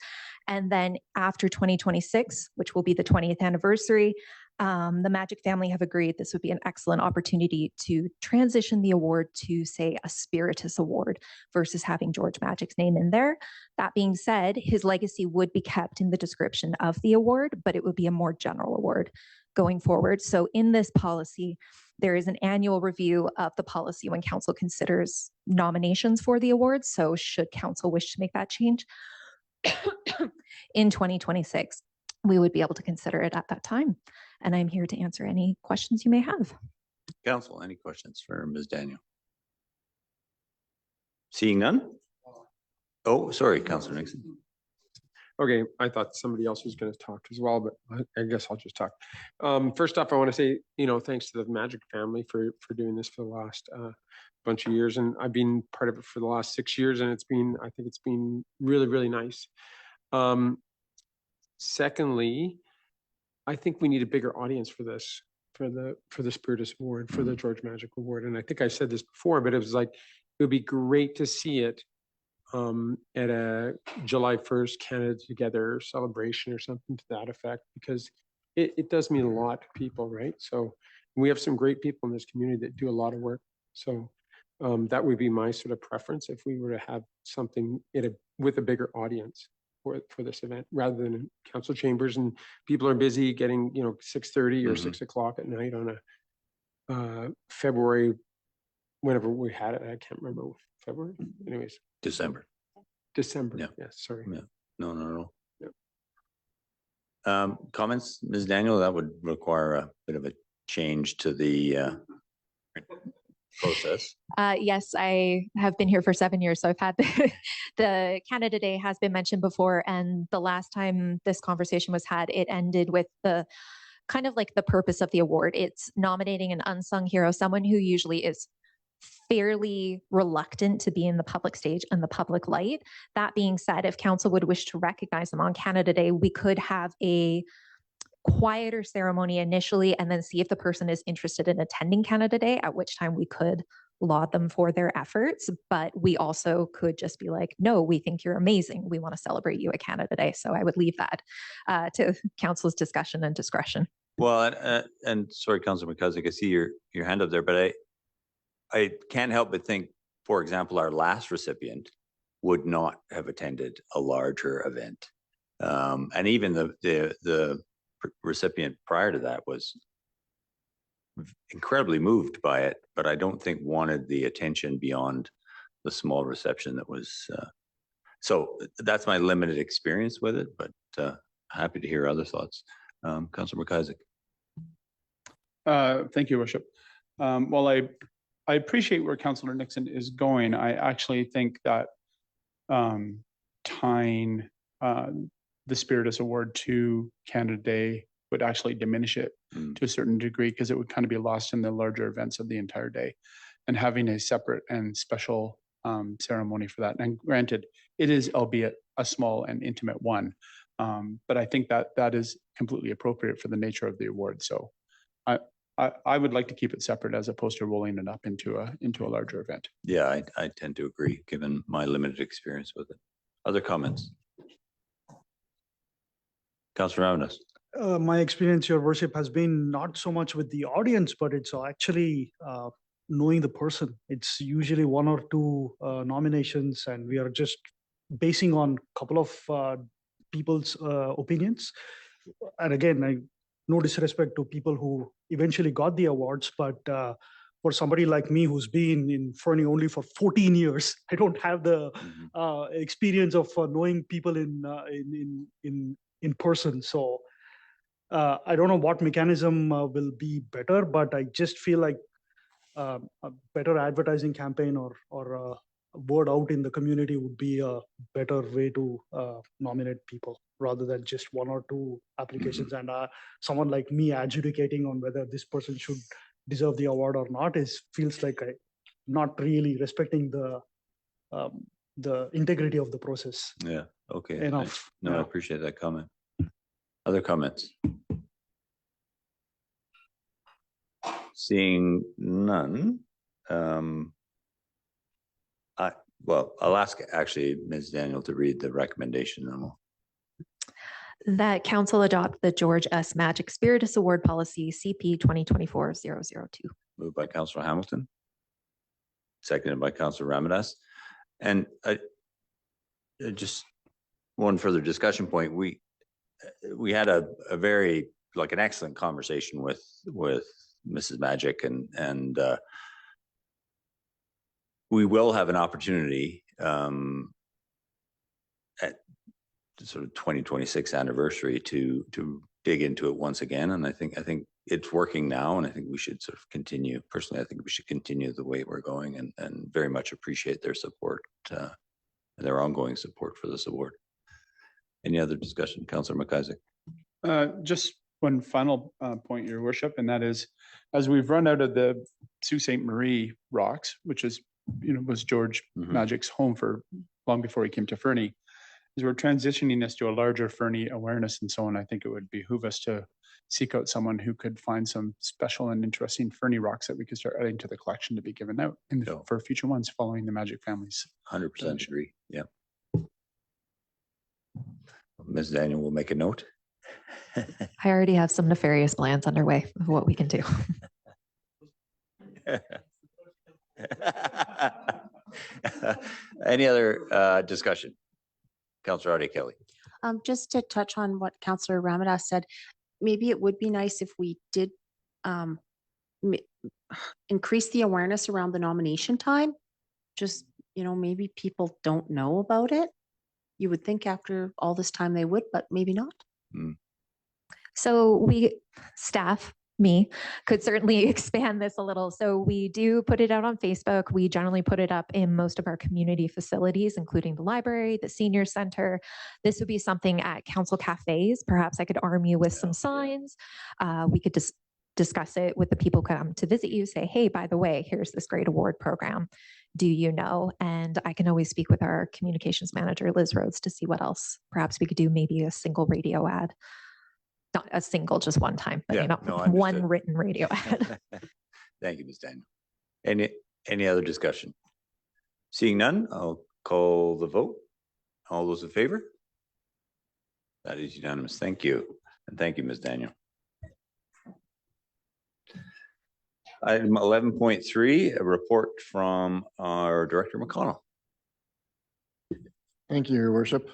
And then after 2026, which will be the 20th anniversary, the Magic family have agreed this would be an excellent opportunity to transition the award to, say, a Spiritus Award versus having George Magic's name in there. That being said, his legacy would be kept in the description of the award, but it would be a more general award going forward. So in this policy, there is an annual review of the policy when council considers nominations for the awards. So should council wish to make that change in 2026, we would be able to consider it at that time. And I'm here to answer any questions you may have. Council, any questions for Ms. Daniel? Seeing none? Oh, sorry, Councillor Nixon. Okay, I thought somebody else was going to talk as well, but I guess I'll just talk. First off, I want to say, thanks to the Magic family for doing this for the last bunch of years. And I've been part of it for the last 6 years, and I think it's been really, really nice. Secondly, I think we need a bigger audience for this, for the Spiritus Award, for the George Magic Award. And I think I said this before, but it was like, it would be great to see it at a July 1st Canada Together celebration or something to that effect, because it does mean a lot to people, right? So we have some great people in this community that do a lot of work. So that would be my sort of preference if we were to have something with a bigger audience for this event, rather than in council chambers and people are busy getting 6:30 or 6 o'clock at night on a February, whenever we had it. I can't remember. February, anyways. December. Yeah. Sorry. Yeah. No. Yeah. Comments, Ms. Daniel? That would require a bit of a change to the process. Yes, I have been here for 7 years, so I've had the Canada Day has been mentioned before, and the last time this conversation was had, it ended with the kind of like the purpose of the award. It's nominating an unsung hero, someone who usually is fairly reluctant to be in the public stage and the public light. That being said, if council would wish to recognize them on Canada Day, we could have a quieter ceremony initially and then see if the person is interested in attending Canada Day, at which time we could laud them for their efforts. But we also could just be like, no, we think you're amazing. We want to celebrate you at Canada Day. So I would leave that to council's discussion and discretion. Well, and sorry, Councillor McCusick, I see your hand up there, but I can't help but think, for example, our last recipient would not have attended a larger event. And even the recipient prior to that was incredibly moved by it, but I don't think wanted the attention beyond the small reception that was. So that's my limited experience with it, but happy to hear other thoughts. Councillor McIsaac. Thank you, Worship. Well, I appreciate where Councillor Nixon is going. I actually think that tying the Spiritus Award to Canada Day would actually diminish it to a certain degree, because it would kind of be lost in the larger events of the entire day, and having a separate and special ceremony for that. And granted, it is albeit a small and intimate one, but I think that that is completely appropriate for the nature of the award. So I would like to keep it separate as opposed to rolling it up into a larger event. Yeah, I tend to agree, given my limited experience with it. Other comments? Councillor Roundas. My experience, Your Worship, has been not so much with the audience, but it's actually knowing the person. It's usually one or two nominations, and we are just basing on a couple of people's opinions. And again, no disrespect to people who eventually got the awards, but for somebody like me who's been in Fernie only for 14 years, I don't have the experience of knowing people in person. So I don't know what mechanism will be better, but I just feel like a better advertising campaign or a word out in the community would be a better way to nominate people, rather than just one or two applications. And someone like me adjudicating on whether this person should deserve the award or not feels like not really respecting the integrity of the process. Yeah. Okay. Enough. No, I appreciate that comment. Other comments? Seeing none. I'll ask actually Ms. Daniel to read the recommendation, and we'll. That council adopt the George S. Magic Spiritus Award Policy CP 2024-002. Moved by Councillor Hamilton, seconded by Councillor Ramadas. And just one further discussion point. We had a very, like, an excellent conversation with Mrs. Magic, and we will have an opportunity at sort of 2026 anniversary to dig into it once again. And I think it's working now, and I think we should sort of continue. Personally, I think we should continue the way we're going, and very much appreciate their support and their ongoing support for this award. Any other discussion, Councillor McIsaac? Just one final point, Your Worship, and that is, as we've run out of the Sault Ste. Marie rocks, which is, was George Magic's home for long before he came to Fernie, as we're transitioning this to a larger Fernie awareness and so on, I think it would behoove us to seek out someone who could find some special and interesting Fernie rocks that we could start adding to the collection to be given out for future ones following the Magic family's. 100% agree. Yeah. Ms. Daniel will make a note. I already have some nefarious plans underway of what we can do. Any other discussion? Councillor Artie Kelly. Just to touch on what Councillor Ramadas said, maybe it would be nice if we did increase the awareness around the nomination time. Just, maybe people don't know about it. You would think after all this time they would, but maybe not. So me, could certainly expand this a little. So we do put it out on Facebook. We generally put it up in most of our community facilities, including the library, the senior center. This would be something at council cafes. Perhaps I could arm you with some signs. We could just discuss it with the people who come to visit you, say, hey, by the way, here's this great award program. Do you know? And I can always speak with our communications manager, Liz Rhodes, to see what else. Perhaps we could do maybe a single radio ad. Not a single, just one time, but one written radio ad. Thank you, Ms. Daniel. Any other discussion? Seeing none, I'll call the vote. All those in favor? That is unanimous. Thank you. And thank you, Ms. Daniel. Item 11.3, a report from our Director McConnell. Thank you, Your Worship.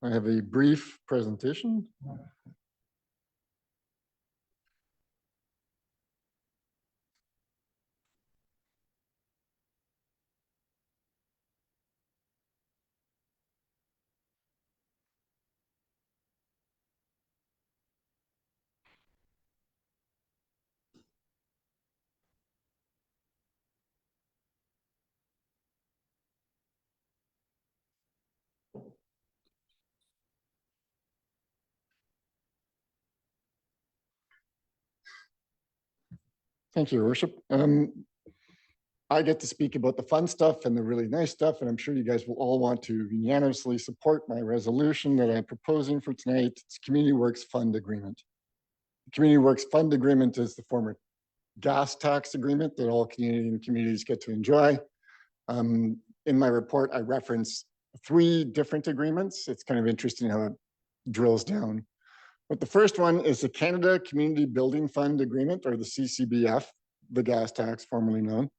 I have a brief presentation. Thank you, Your Worship. I get to speak about the fun stuff and the really nice stuff, and I'm sure you guys will all want to unanimously support my resolution that I'm proposing for tonight. It's Community Works Fund Agreement. The Community Works Fund Agreement is the former gas tax agreement that all Canadian communities get to enjoy. In my report, I reference 3 different agreements. It's kind of interesting how it drills down. But the first one is the Canada Community Building Fund Agreement, or the CCBF, the gas tax formerly known.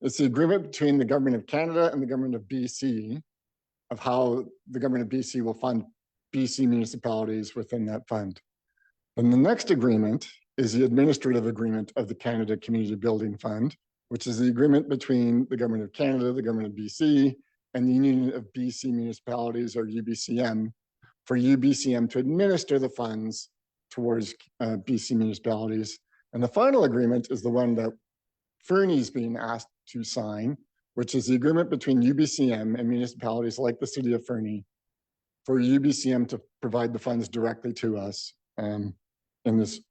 It's the agreement between the Government of Canada and the Government of BC of how the Government of BC will fund BC municipalities within that fund. And the next agreement is the administrative agreement of the Canada Community Building Fund, which is the agreement between the Government of Canada, the Government of BC, and the Union of BC Municipalities, or UBCM, for UBCM to administer the funds towards BC municipalities. And the final agreement is the one that Fernie is being asked to sign, which is the agreement between UBCM and municipalities like the city of Fernie for UBCM to provide the funds directly to us in this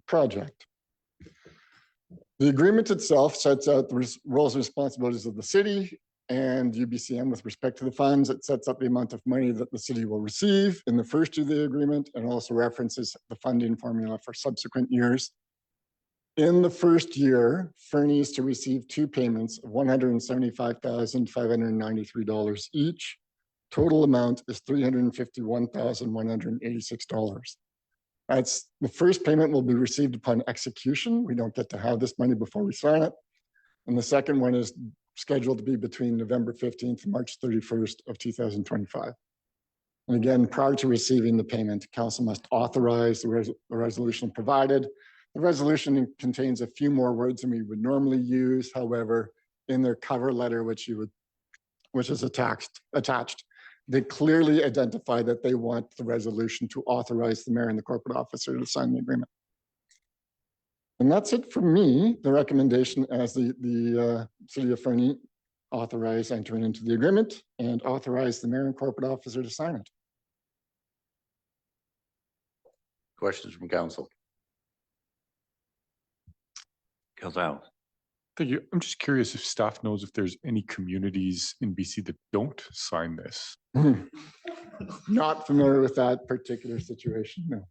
project. The agreement itself sets out the roles and responsibilities of the city and UBCM with respect to the funds. It sets up the amount of money that the city will receive in the first year of the agreement, and also references the funding formula for subsequent years. In the first year, Fernie is to receive 2 payments of $175,593 each. Total amount is $351,186. That's the first payment will be received upon execution. We don't get to have this money before we sign it. And the second one is scheduled to be between November 15th and March 31st of 2025. And again, prior to receiving the payment, council must authorize the resolution provided. The resolution contains a few more words than we would normally use. However, in their cover letter, which is attached, they clearly identify that they want the resolution to authorize the mayor and the corporate officer to sign the agreement. And that's it for me. The recommendation as the city of Fernie authorize entering into the agreement and authorize the mayor and corporate officer to sign it. Questions from council? Council. Thank you. I'm just curious if staff knows if there's any communities in BC that don't sign this. Not familiar with that particular situation, no.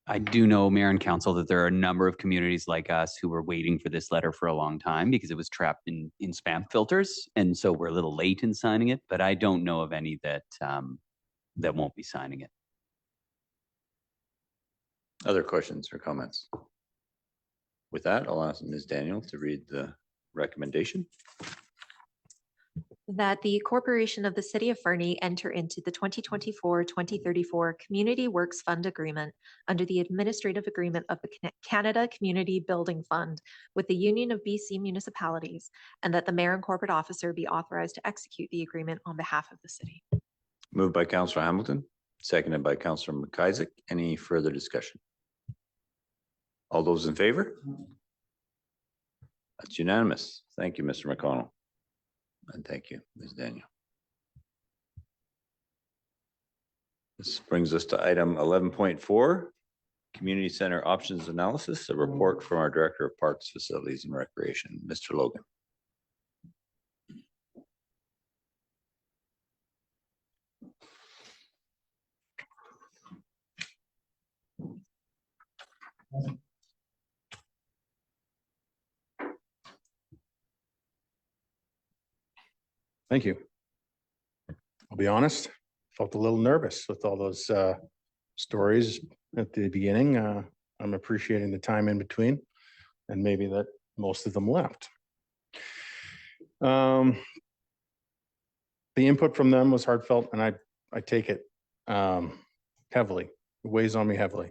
I do know, Mayor and Council, that there are a number of communities like us who were waiting for this letter for a long time because it was trapped in spam filters. And so we're a little late in signing it, but I don't know of any that that won't be signing it. Other questions or comments? With that, I'll ask Ms. Daniel to read the recommendation. That the Corporation of the City of Fernie enter into the 2024-2034 Community Works Fund Agreement under the Administrative Agreement of the Canada Community Building Fund with the Union of BC Municipalities, and that the Mayor and Corporate Officer be authorized to execute the agreement on behalf of the city. Moved by Councillor Hamilton, seconded by Councillor McIsaac. Any further discussion? All those in favor? That's unanimous. Thank you, Mr. McConnell. And thank you, Ms. Daniel. This brings us to item 11.4, Community Center Options Analysis, a report from our Director of Parks, Facilities and Recreation, Mr. Logan. Thank you. I'll be honest, felt a little nervous with all those stories at the beginning. I'm appreciating the time in between, and maybe that most of them left. The input from them was heartfelt, and I take it heavily. It weighs on me heavily.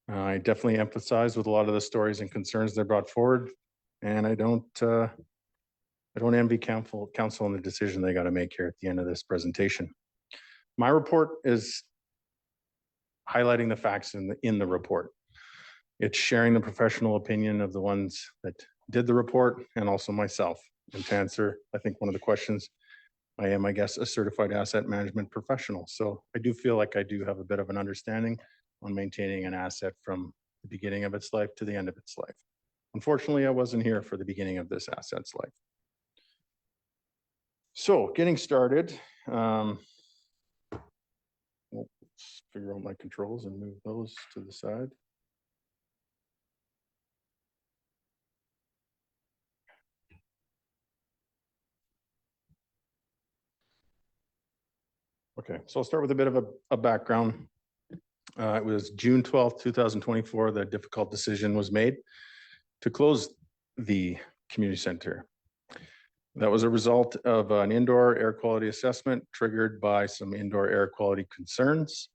I definitely empathize with a lot of the stories and concerns they brought forward, and I don't envy council on the decision they got to make here at the end of this presentation. My report is highlighting the facts in the report. It's sharing the professional opinion of the ones that did the report and also myself. And to answer, I think, one of the questions, I am, I guess, a certified asset management professional. So I do feel like I do have a bit of an understanding on maintaining an asset from the beginning of its life to the end of its life. Unfortunately, I wasn't here for the beginning of this asset's life. So getting started, let's figure out my controls and move those to the side. Okay, so I'll start with a bit of a background. It was June 12th, 2024, the difficult decision was made to close the community center. That was a result of an indoor air quality assessment triggered by some indoor air quality concerns.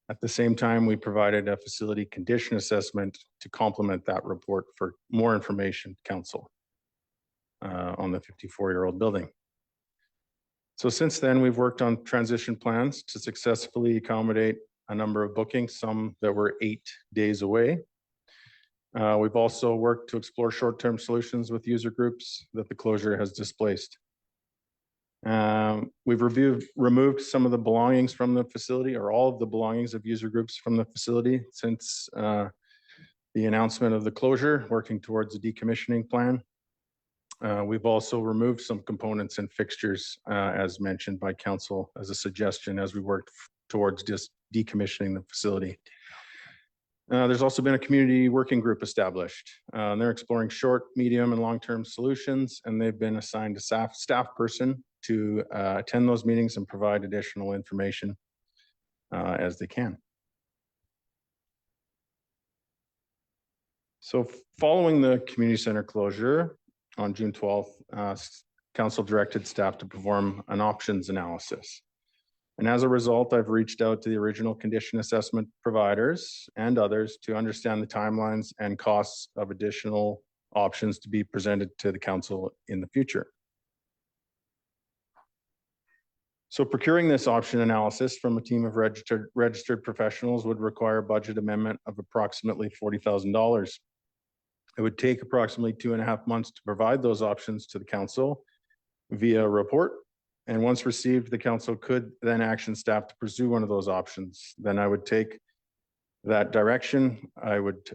At the same time, we provided a facility condition assessment to complement that report for more information to council on the 54-year-old building. So since then, we've worked on transition plans to successfully accommodate a number of bookings, some that were 8 days away. We've also worked to explore short-term solutions with user groups that the closure has displaced. We've removed some of the belongings from the facility, or all of the belongings of user groups from the facility since the announcement of the closure, working towards a decommissioning plan. We've also removed some components and fixtures, as mentioned by council, as a suggestion as we worked towards just decommissioning the facility. There's also been a community working group established. They're exploring short, medium, and long-term solutions, and they've been assigned a staff person to attend those meetings and provide additional information as they can. So following the community center closure on June 12th, council directed staff to perform an options analysis. And as a result, I've reached out to the original condition assessment providers and others to understand the timelines and costs of additional options to be presented to the council in the future. So procuring this option analysis from a team of registered professionals would require a budget amendment of approximately $40,000. It would take approximately 2.5 months to provide those options to the council via a report. And once received, the council could then action staff to pursue one of those options. Then I would take that direction. I would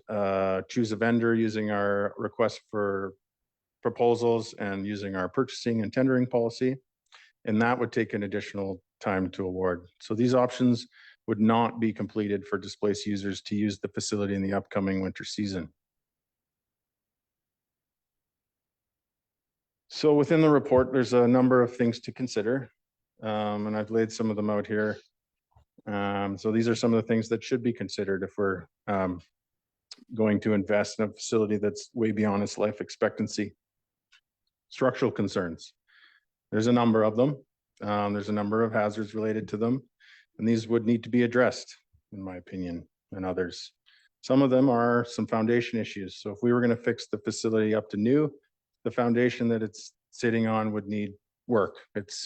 choose a vendor using our request for proposals and using our purchasing and tendering policy. And that would take an additional time to award. So these options would not be completed for displaced users to use the facility in the upcoming winter season. So within the report, there's a number of things to consider, and I've laid some of them out here. So these are some of the things that should be considered if we're going to invest in a facility that's way beyond its life expectancy. Structural concerns. There's a number of them. There's a number of hazards related to them, and these would need to be addressed, in my opinion, and others. Some of them are some foundation issues. So if we were going to fix the facility up to new, the foundation that it's sitting on would need work. It's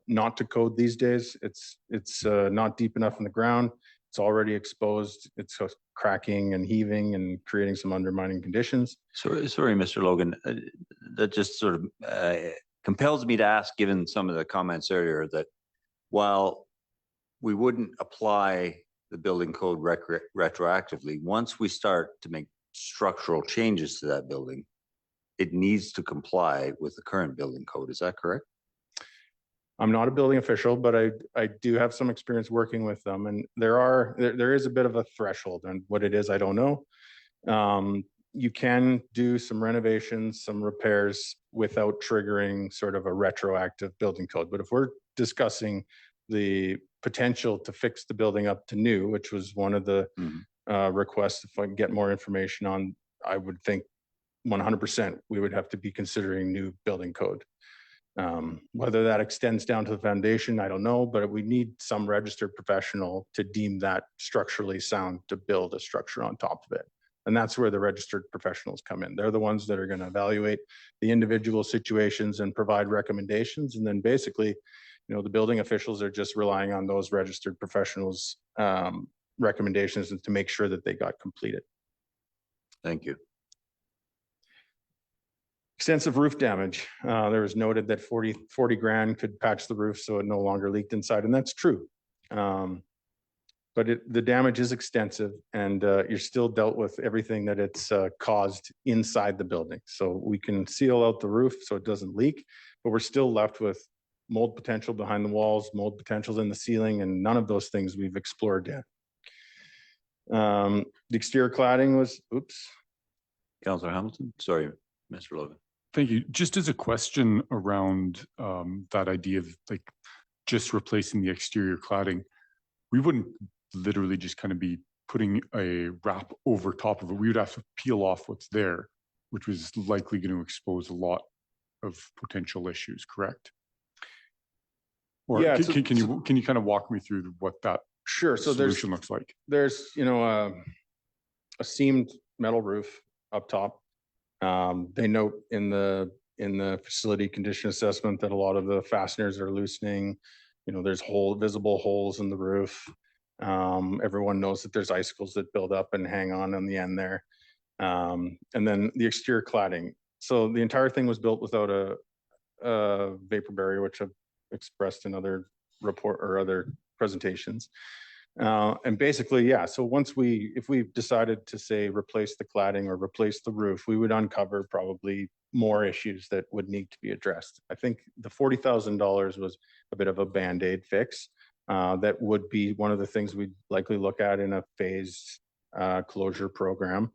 not to code these days. It's not deep enough in the ground. It's already exposed. It's cracking and heaving and creating some undermining conditions. Sorry, Mr. Logan, that just sort of compels me to ask, given some of the comments earlier, that while we wouldn't apply the building code retroactively, once we start to make structural changes to that building, it needs to comply with the current building code. Is that correct? I'm not a building official, but I do have some experience working with them, and there is a bit of a threshold, and what it is, I don't know. You can do some renovations, some repairs without triggering sort of a retroactive building code. But if we're discussing the potential to fix the building up to new, which was one of the requests, if I can get more information on, I would think 100% we would have to be considering new building code. Whether that extends down to the foundation, I don't know, but we need some registered professional to deem that structurally sound to build a structure on top of it. And that's where the registered professionals come in. They're the ones that are going to evaluate the individual situations and provide recommendations. And then basically, the building officials are just relying on those registered professionals' recommendations to make sure that they got completed. Thank you. Extensive roof damage. There was noted that 40 grand could patch the roof so it no longer leaked inside, and that's true. but the damage is extensive, and you're still dealt with everything that it's caused inside the building. So we can seal out the roof so it doesn't leak, but we're still left with mold potential behind the walls, mold potentials in the ceiling, and none of those things we've explored yet. The exterior cladding was, oops. Councillor Hamilton, sorry, Mr. Logan. Thank you. Just as a question around that idea of like just replacing the exterior cladding, we wouldn't literally just kind of be putting a wrap over top of it. We would have to peel off what's there, which was likely going to expose a lot of potential issues, correct? Or Yeah, can you kind of walk me through what that sure. So solution looks like? There's, you know, a seamed metal roof up top. They note in the facility condition assessment that a lot of the fasteners are loosening. You know, there's visible holes in the roof. Everyone knows that there's icicles that build up and hang on the end there. And then the exterior cladding. So the entire thing was built without a vapor barrier, which I've expressed in other report or other presentations. And basically, yeah, so if we decided to say replace the cladding or replace the roof, we would uncover probably more issues that would need to be addressed. I think the $40,000 was a bit of a Band-Aid fix. That would be one of the things we'd likely look at in a phased closure program,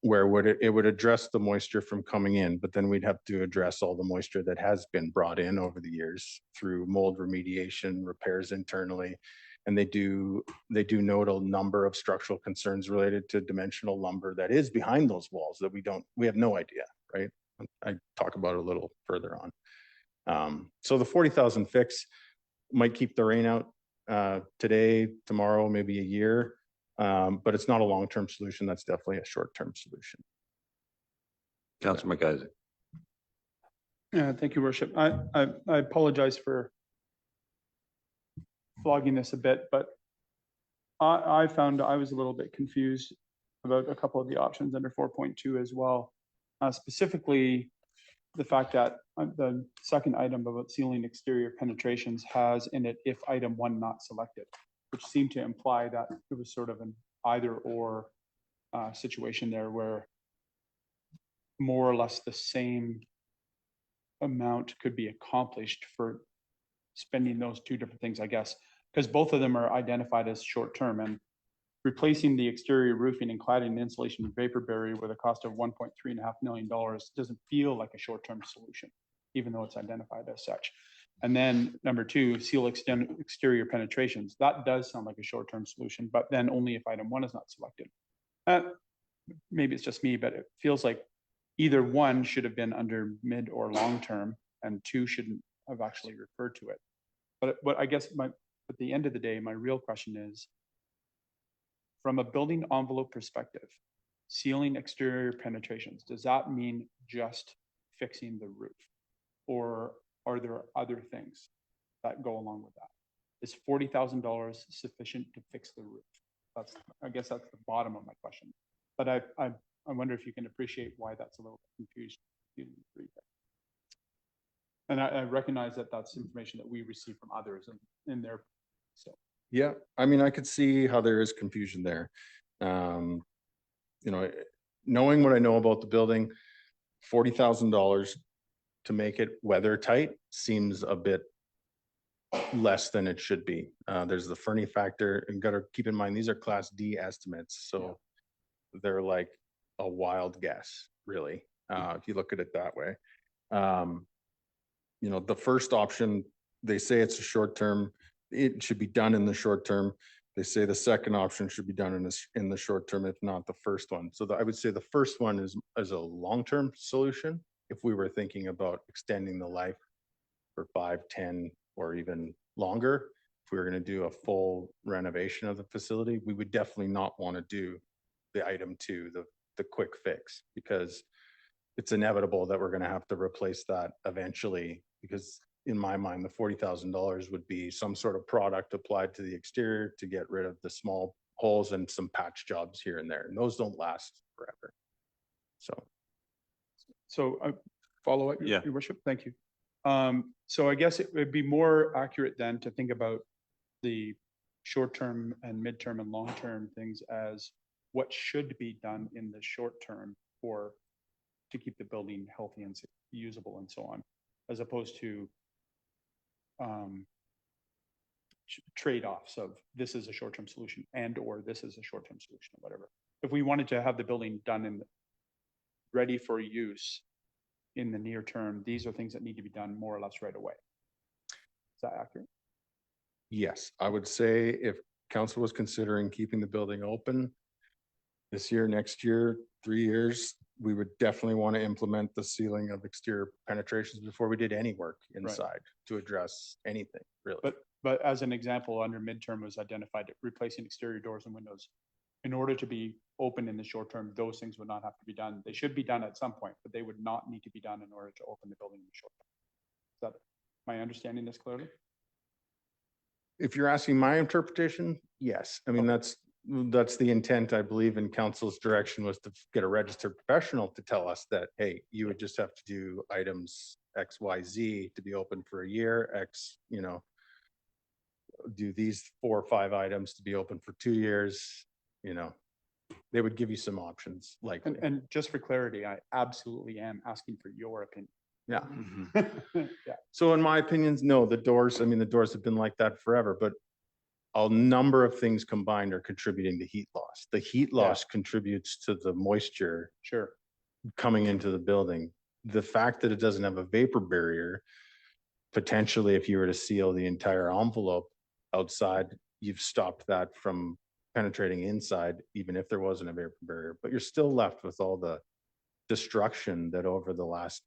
where it would address the moisture from coming in, but then we'd have to address all the moisture that has been brought in over the years through mold remediation, repairs internally. And they do note a number of structural concerns related to dimensional lumber that is behind those walls that we have no idea, right? I talk about it a little further on. So the 40,000 fix might keep the rain out today, tomorrow, maybe a year, but it's not a long-term solution. That's definitely a short-term solution. Councillor McIsaac. Yeah, thank you, Worship. I apologize for flogging this a bit, but I found I was a little bit confused about a couple of the options under 4.2 as well. Specifically, the fact that the second item about sealing exterior penetrations has in it if item 1 not selected, which seemed to imply that it was sort of an either or situation there where more or less the same amount could be accomplished for spending those two different things, I guess, because both of them are identified as short-term, and replacing the exterior roofing and cladding and insulation and vapor barrier with a cost of $1.35 million doesn't feel like a short-term solution, even though it's identified as such. And then number 2, seal exterior penetrations. That does sound like a short-term solution, but then only if item 1 is not selected. Maybe it's just me, but it feels like either 1 should have been under mid or long-term, and 2 shouldn't have actually referred to it. But I guess at the end of the day, my real question is, from a building envelope perspective, sealing exterior penetrations, does that mean just fixing the roof? Or are there other things that go along with that? Is $40,000 sufficient to fix the roof? I guess that's the bottom of my question. But I wonder if you can appreciate why that's a little bit confused. And I recognize that that's information that we receive from others in their, so. Yeah, I mean, I could see how there is confusion there. You know, knowing what I know about the building, $40,000 to make it weather tight seems a bit less than it should be. There's the Fernie factor, and got to keep in mind, these are Class D estimates. So they're like a wild guess, really, if you look at it that way. You know, the first option, they say it's a short term, it should be done in the short term. They say the second option should be done in the short term, if not the first one. So I would say the first one is a long-term solution. If we were thinking about extending the life for 5, 10, or even longer, if we were going to do a full renovation of the facility, we would definitely not want to do the item 2, the quick fix, because it's inevitable that we're going to have to replace that eventually, because in my mind, the $40,000 would be some sort of product applied to the exterior to get rid of the small holes and some patch jobs here and there. And those don't last forever. So follow up, Yeah. Your Worship. Thank you. So I guess it would be more accurate then to think about the short-term and midterm and long-term things as what should be done in the short term for to keep the building healthy and usable and so on, as opposed to trade-offs of this is a short-term solution and or this is a short-term solution or whatever. If we wanted to have the building done and ready for use in the near term, these are things that need to be done more or less right away. Is that accurate? Yes, I would say if council was considering keeping the building open this year, next year, 3 years, we would definitely want to implement the sealing of exterior penetrations before we did any work inside to address anything, really. But as an example, under midterm was identified replacing exterior doors and windows. In order to be open in the short term, those things would not have to be done. They should be done at some point, but they would not need to be done in order to open the building in the short term. Is that, am I understanding this clearly? If you're asking my interpretation, yes. I mean, that's the intent, I believe, in council's direction was to get a registered professional to tell us that, hey, you would just have to do items X, Y, Z to be open for a year, X, you know, do these 4 or 5 items to be open for 2 years, you know, they would give you some options likely. And just for clarity, I absolutely am asking for your opinion. Yeah. Yeah. So in my opinions, no, the doors, I mean, the doors have been like that forever, but a number of things combined are contributing to heat loss. The heat loss contributes to the moisture coming into the building. The fact that it doesn't have a vapor barrier, potentially if you were to seal the entire envelope outside, you've stopped that from penetrating inside, even if there wasn't a vapor barrier, but you're still left with all the destruction that over the last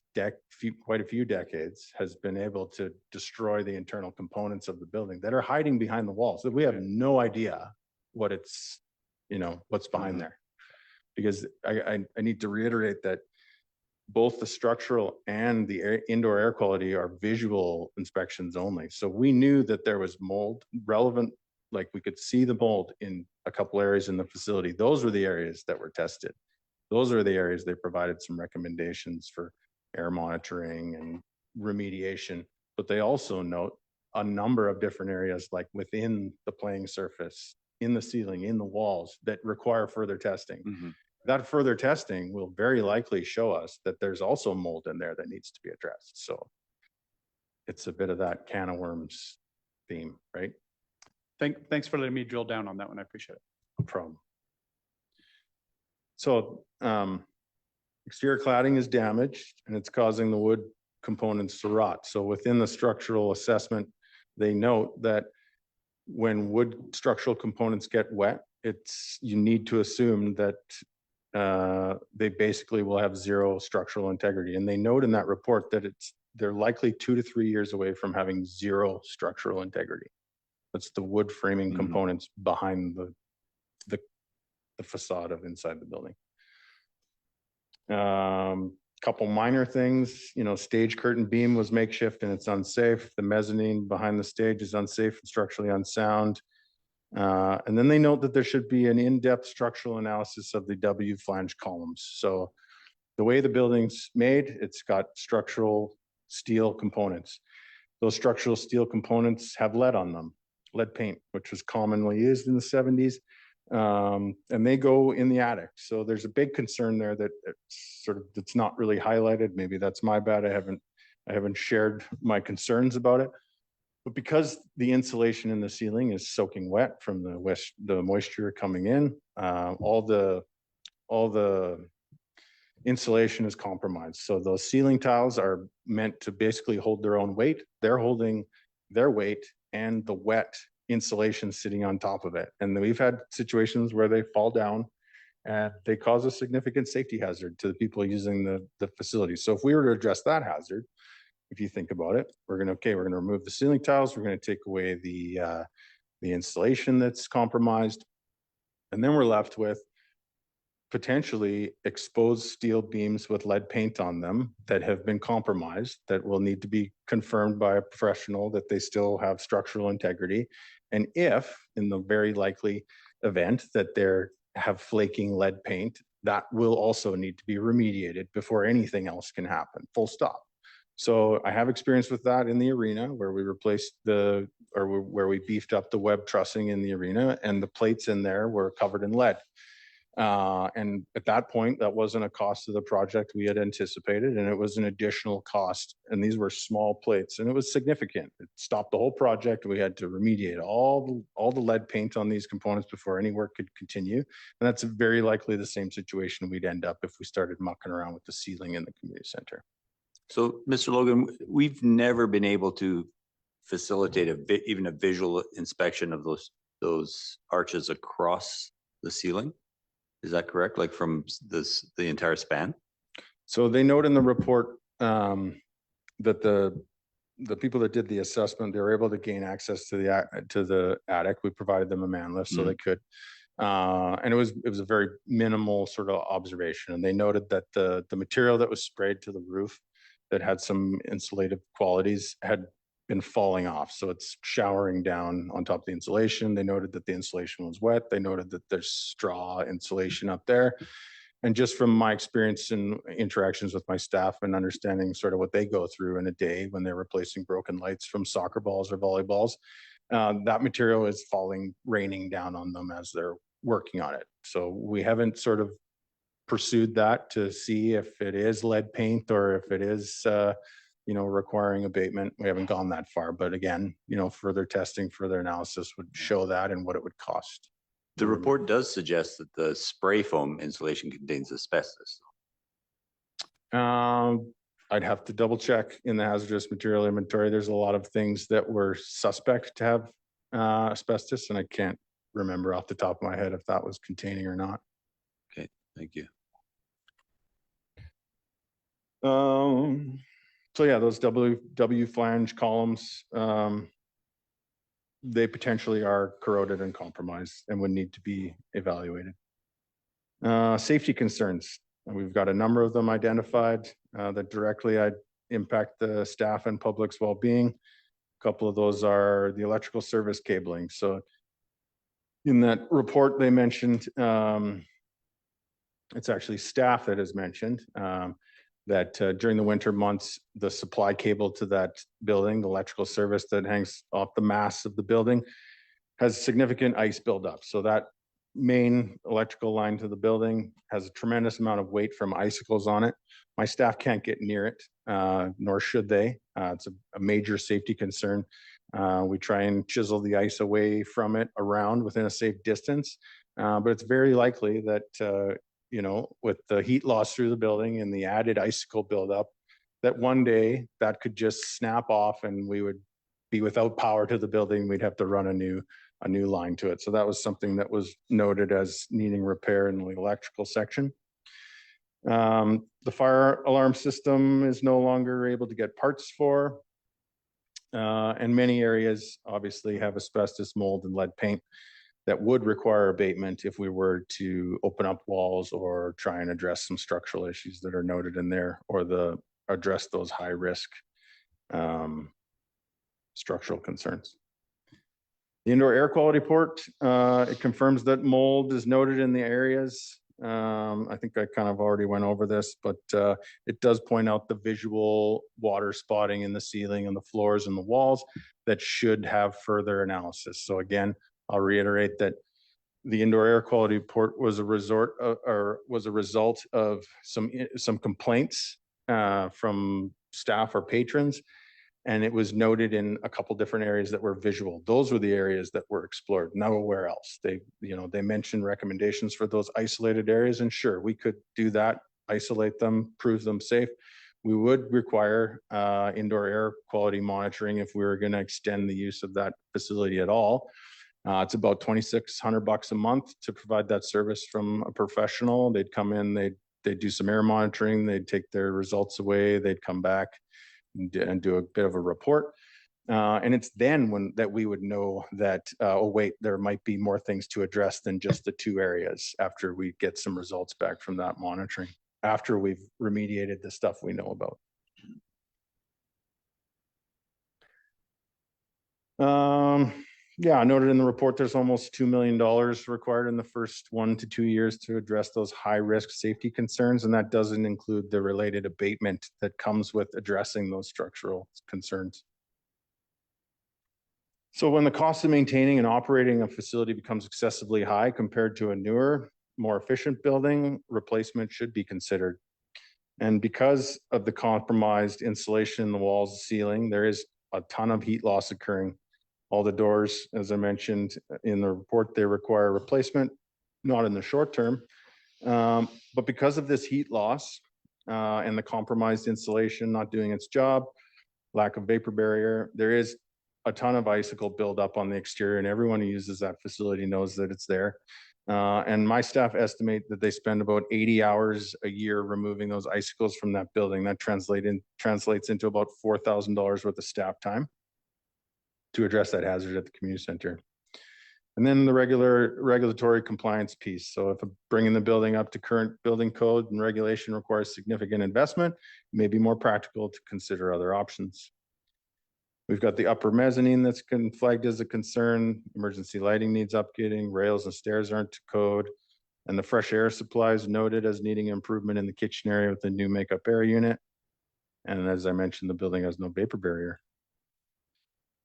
quite a few decades has been able to destroy the internal components of the building that are hiding behind the walls that we have no idea what it's, you know, what's behind there. Because I need to reiterate that both the structural and the indoor air quality are visual inspections only. So we knew that there was mold relevant, like we could see the mold in a couple areas in the facility. Those were the areas that were tested. Those are the areas they provided some recommendations for air monitoring and remediation, but they also note a number of different areas like within the playing surface, in the ceiling, in the walls that require further testing. That further testing will very likely show us that there's also mold in there that needs to be addressed. So it's a bit of that can of worms theme, right? Thanks for letting me drill down on that one. I appreciate it. No problem. So exterior cladding is damaged and it's causing the wood components to rot. So within the structural assessment, they note that when wood structural components get wet, you need to assume that they basically will have zero structural integrity. And they note in that report that they're likely 2 to 3 years away from having zero structural integrity. That's the wood framing components behind the facade of inside the building. Couple minor things, you know, stage curtain beam was makeshift and it's unsafe. The mezzanine behind the stage is unsafe and structurally unsound. And then they note that there should be an in-depth structural analysis of the W flange columns. So the way the building's made, it's got structural steel components. Those structural steel components have lead on them, lead paint, which was commonly used in the 70s. And they go in the attic. So there's a big concern there that it's not really highlighted. Maybe that's my bad. I haven't shared my concerns about it. But because the insulation in the ceiling is soaking wet from the moisture coming in, all the insulation is compromised. So those ceiling tiles are meant to basically hold their own weight. They're holding their weight and the wet insulation sitting on top of it. And we've had situations where they fall down and they cause a significant safety hazard to the people using the facility. So if we were to address that hazard, if you think about it, we're going to remove the ceiling tiles. We're going to take away the insulation that's compromised. And then we're left with potentially exposed steel beams with lead paint on them that have been compromised, that will need to be confirmed by a professional that they still have structural integrity. And if, in the very likely event that they have flaking lead paint, that will also need to be remediated before anything else can happen, full stop. So I have experience with that in the arena where we replaced where we beefed up the web trussing in the arena, and the plates in there were covered in lead. And at that point, that wasn't a cost of the project we had anticipated, and it was an additional cost. And these were small plates, and it was significant. It stopped the whole project. We had to remediate all the lead paint on these components before any work could continue. And that's very likely the same situation we'd end up if we started mucking around with the ceiling in the community center. So, Mr. Logan, we've never been able to facilitate even a visual inspection of those arches across the ceiling. Is that correct? Like from the entire span? So they note in the report that the people that did the assessment, they were able to gain access to the attic. We provided them a man lift so they could. And it was a very minimal sort of observation. And they noted that the material that was sprayed to the roof that had some insulative qualities had been falling off. So it's showering down on top of the insulation. They noted that the insulation was wet. They noted that there's straw insulation up there. And just from my experience and interactions with my staff and understanding sort of what they go through in a day when they're replacing broken lights from soccer balls or volleyballs, that material is raining down on them as they're working on it. So we haven't sort of pursued that to see if it is lead paint or if it is, requiring abatement. We haven't gone that far, but again, further testing, further analysis would show that and what it would cost. The report does suggest that the spray foam insulation contains asbestos. I'd have to double check in the hazardous material inventory. There's a lot of things that were suspect to have asbestos, and I can't remember off the top of my head if that was containing or not. Okay, thank you. So yeah, those W flange columns, they potentially are corroded and compromised and would need to be evaluated. Safety concerns. We've got a number of them identified that directly impact the staff and public's well-being. A couple of those are the electrical service cabling. So in that report, they mentioned, it's actually staff that has mentioned that during the winter months, the supply cable to that building, the electrical service that hangs off the mass of the building, has significant ice buildup. So that main electrical line to the building has a tremendous amount of weight from icicles on it. My staff can't get near it, nor should they. It's a major safety concern. We try and chisel the ice away from it around within a safe distance, but it's very likely that with the heat loss through the building and the added icicle buildup, that one day that could just snap off and we would be without power to the building. We'd have to run a new line to it. So that was something that was noted as needing repair in the electrical section. The fire alarm system is no longer able to get parts for. And many areas obviously have asbestos, mold, and lead paint that would require abatement if we were to open up walls or try and address some structural issues that are noted in there, or address those high risk structural concerns. The indoor air quality report, it confirms that mold is noted in the areas. I think I kind of already went over this, but it does point out the visual water spotting in the ceiling and the floors and the walls that should have further analysis. So again, I'll reiterate that the indoor air quality report was a result of some complaints from staff or patrons, and it was noted in a couple different areas that were visual. Those were the areas that were explored, nowhere else. They mentioned recommendations for those isolated areas, and sure, we could do that, isolate them, prove them safe. We would require indoor air quality monitoring if we were going to extend the use of that facility at all. It's about $2,600 a month to provide that service from a professional. They'd come in, they'd do some air monitoring, they'd take their results away, they'd come back and do a bit of a report. And it's then that we would know that, oh wait, there might be more things to address than just the two areas after we get some results back from that monitoring, after we've remediated the stuff we know about. Yeah, noted in the report, there's almost $2 million required in the first 1 to 2 years to address those high-risk safety concerns, and that doesn't include the related abatement that comes with addressing those structural concerns. So when the cost of maintaining and operating a facility becomes excessively high compared to a newer, more efficient building, replacement should be considered. And because of the compromised insulation in the walls, ceiling, there is a ton of heat loss occurring. All the doors, as I mentioned in the report, they require replacement, not in the short term. But because of this heat loss and the compromised insulation not doing its job, lack of vapor barrier, there is a ton of icicle buildup on the exterior, and everyone who uses that facility knows that it's there. And my staff estimate that they spend about 80 hours a year removing those icicles from that building. That translates into about $4,000 worth of staff time to address that hazard at the community center. And then the regulatory compliance piece. So if bringing the building up to current building code and regulation requires significant investment, it may be more practical to consider other options. We've got the upper mezzanine that's been flagged as a concern. Emergency lighting needs updating. Rails and stairs aren't to code. And the fresh air supply is noted as needing improvement in the kitchen area with the new makeup air unit. And as I mentioned, the building has no vapor barrier.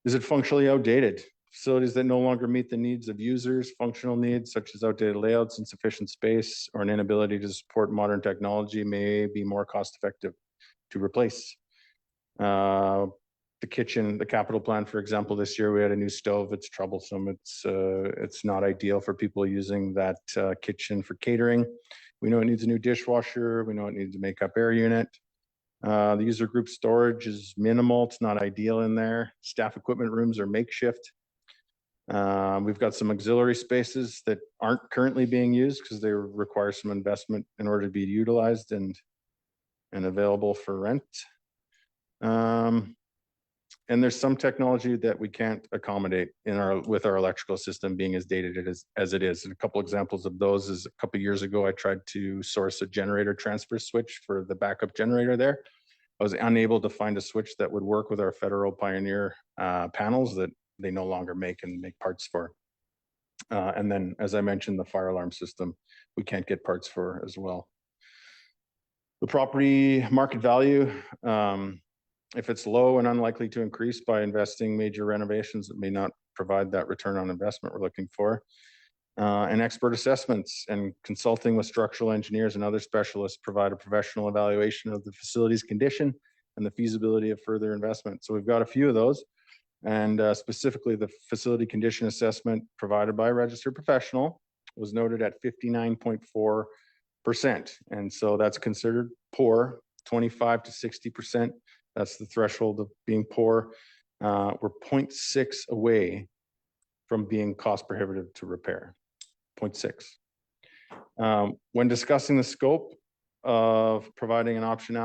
Is it functionally outdated? Facilities that no longer meet the needs of users, functional needs such as outdated layouts, insufficient space, or an inability to support modern technology may be more cost effective to replace. The kitchen, the capital plan, for example, this year we had a new stove. It's troublesome. It's not ideal for people using that kitchen for catering. We know it needs a new dishwasher. We know it needs a makeup air unit. The user group storage is minimal. It's not ideal in there. Staff equipment rooms are makeshift. We've got some auxiliary spaces that aren't currently being used because they require some investment in order to be utilized and available for rent. And there's some technology that we can't accommodate with our electrical system being as dated as it is. And a couple examples of those is a couple years ago, I tried to source a generator transfer switch for the backup generator there. I was unable to find a switch that would work with our Federal Pioneer panels that they no longer make and make parts for. And then, as I mentioned, the fire alarm system, we can't get parts for as well. The property market value, if it's low and unlikely to increase by investing major renovations, it may not provide that return on investment we're looking for. And expert assessments and consulting with structural engineers and other specialists provide a professional evaluation of the facility's condition and the feasibility of further investment. So we've got a few of those. And specifically, the facility condition assessment provided by a registered professional was noted at 59.4%. And so that's considered poor. 25 to 60%. That's the threshold of being poor. We're 0.6 away from being cost prohibitive to repair. 0.6. When discussing the scope of providing an option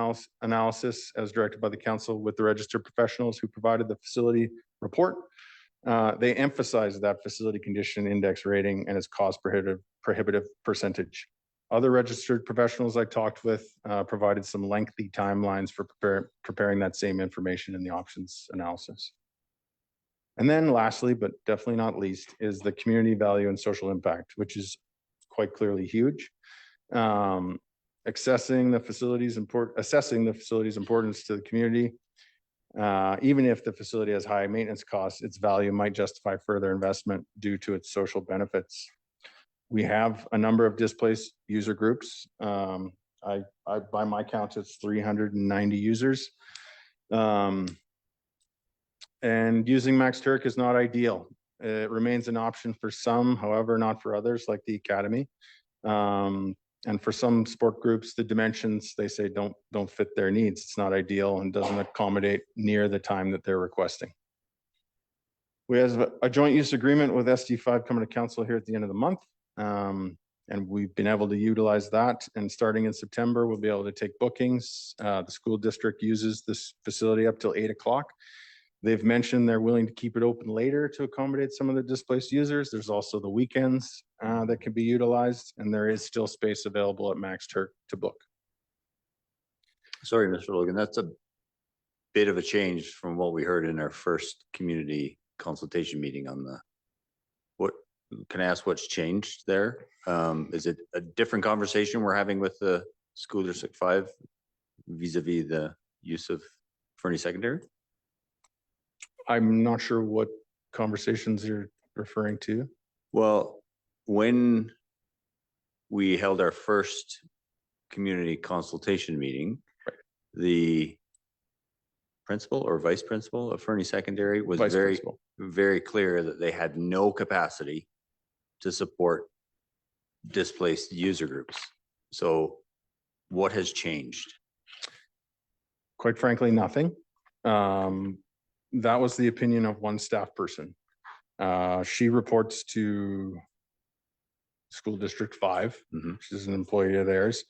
analysis as directed by the council with the registered professionals who provided the facility report, they emphasized that facility condition index rating and its cost prohibitive percentage. Other registered professionals I talked with provided some lengthy timelines for preparing that same information in the options analysis. And then lastly, but definitely not least, is the community value and social impact, which is quite clearly huge. Assessing the facility's importance to the community, even if the facility has high maintenance costs, its value might justify further investment due to its social benefits. We have a number of displaced user groups. By my count, it's 390 users. And using Max Turk is not ideal. It remains an option for some, however, not for others, like the Academy. And for some sport groups, the dimensions, they say, don't fit their needs. It's not ideal and doesn't accommodate near the time that they're requesting. We have a joint use agreement with SD5 coming to council here at the end of the month. And we've been able to utilize that. And starting in September, we'll be able to take bookings. The school district uses this facility up till 8 o'clock. They've mentioned they're willing to keep it open later to accommodate some of the displaced users. There's also the weekends that can be utilized, and there is still space available at Max Turk to book. Sorry, Mr. Logan, that's a bit of a change from what we heard in our first community consultation meeting on the can I ask what's changed there? Is it a different conversation we're having with the school district 5 vis-a-vis the use of Fernie Secondary? I'm not sure what conversations you're referring to. Well, when we held our first community consultation meeting, the principal or vice principal of Fernie Secondary was Vice very, principal. very clear that they had no capacity to support displaced user groups. So what has changed? Quite frankly, nothing. That was the opinion of one staff person. She reports to School District 5, which is an employee of theirs.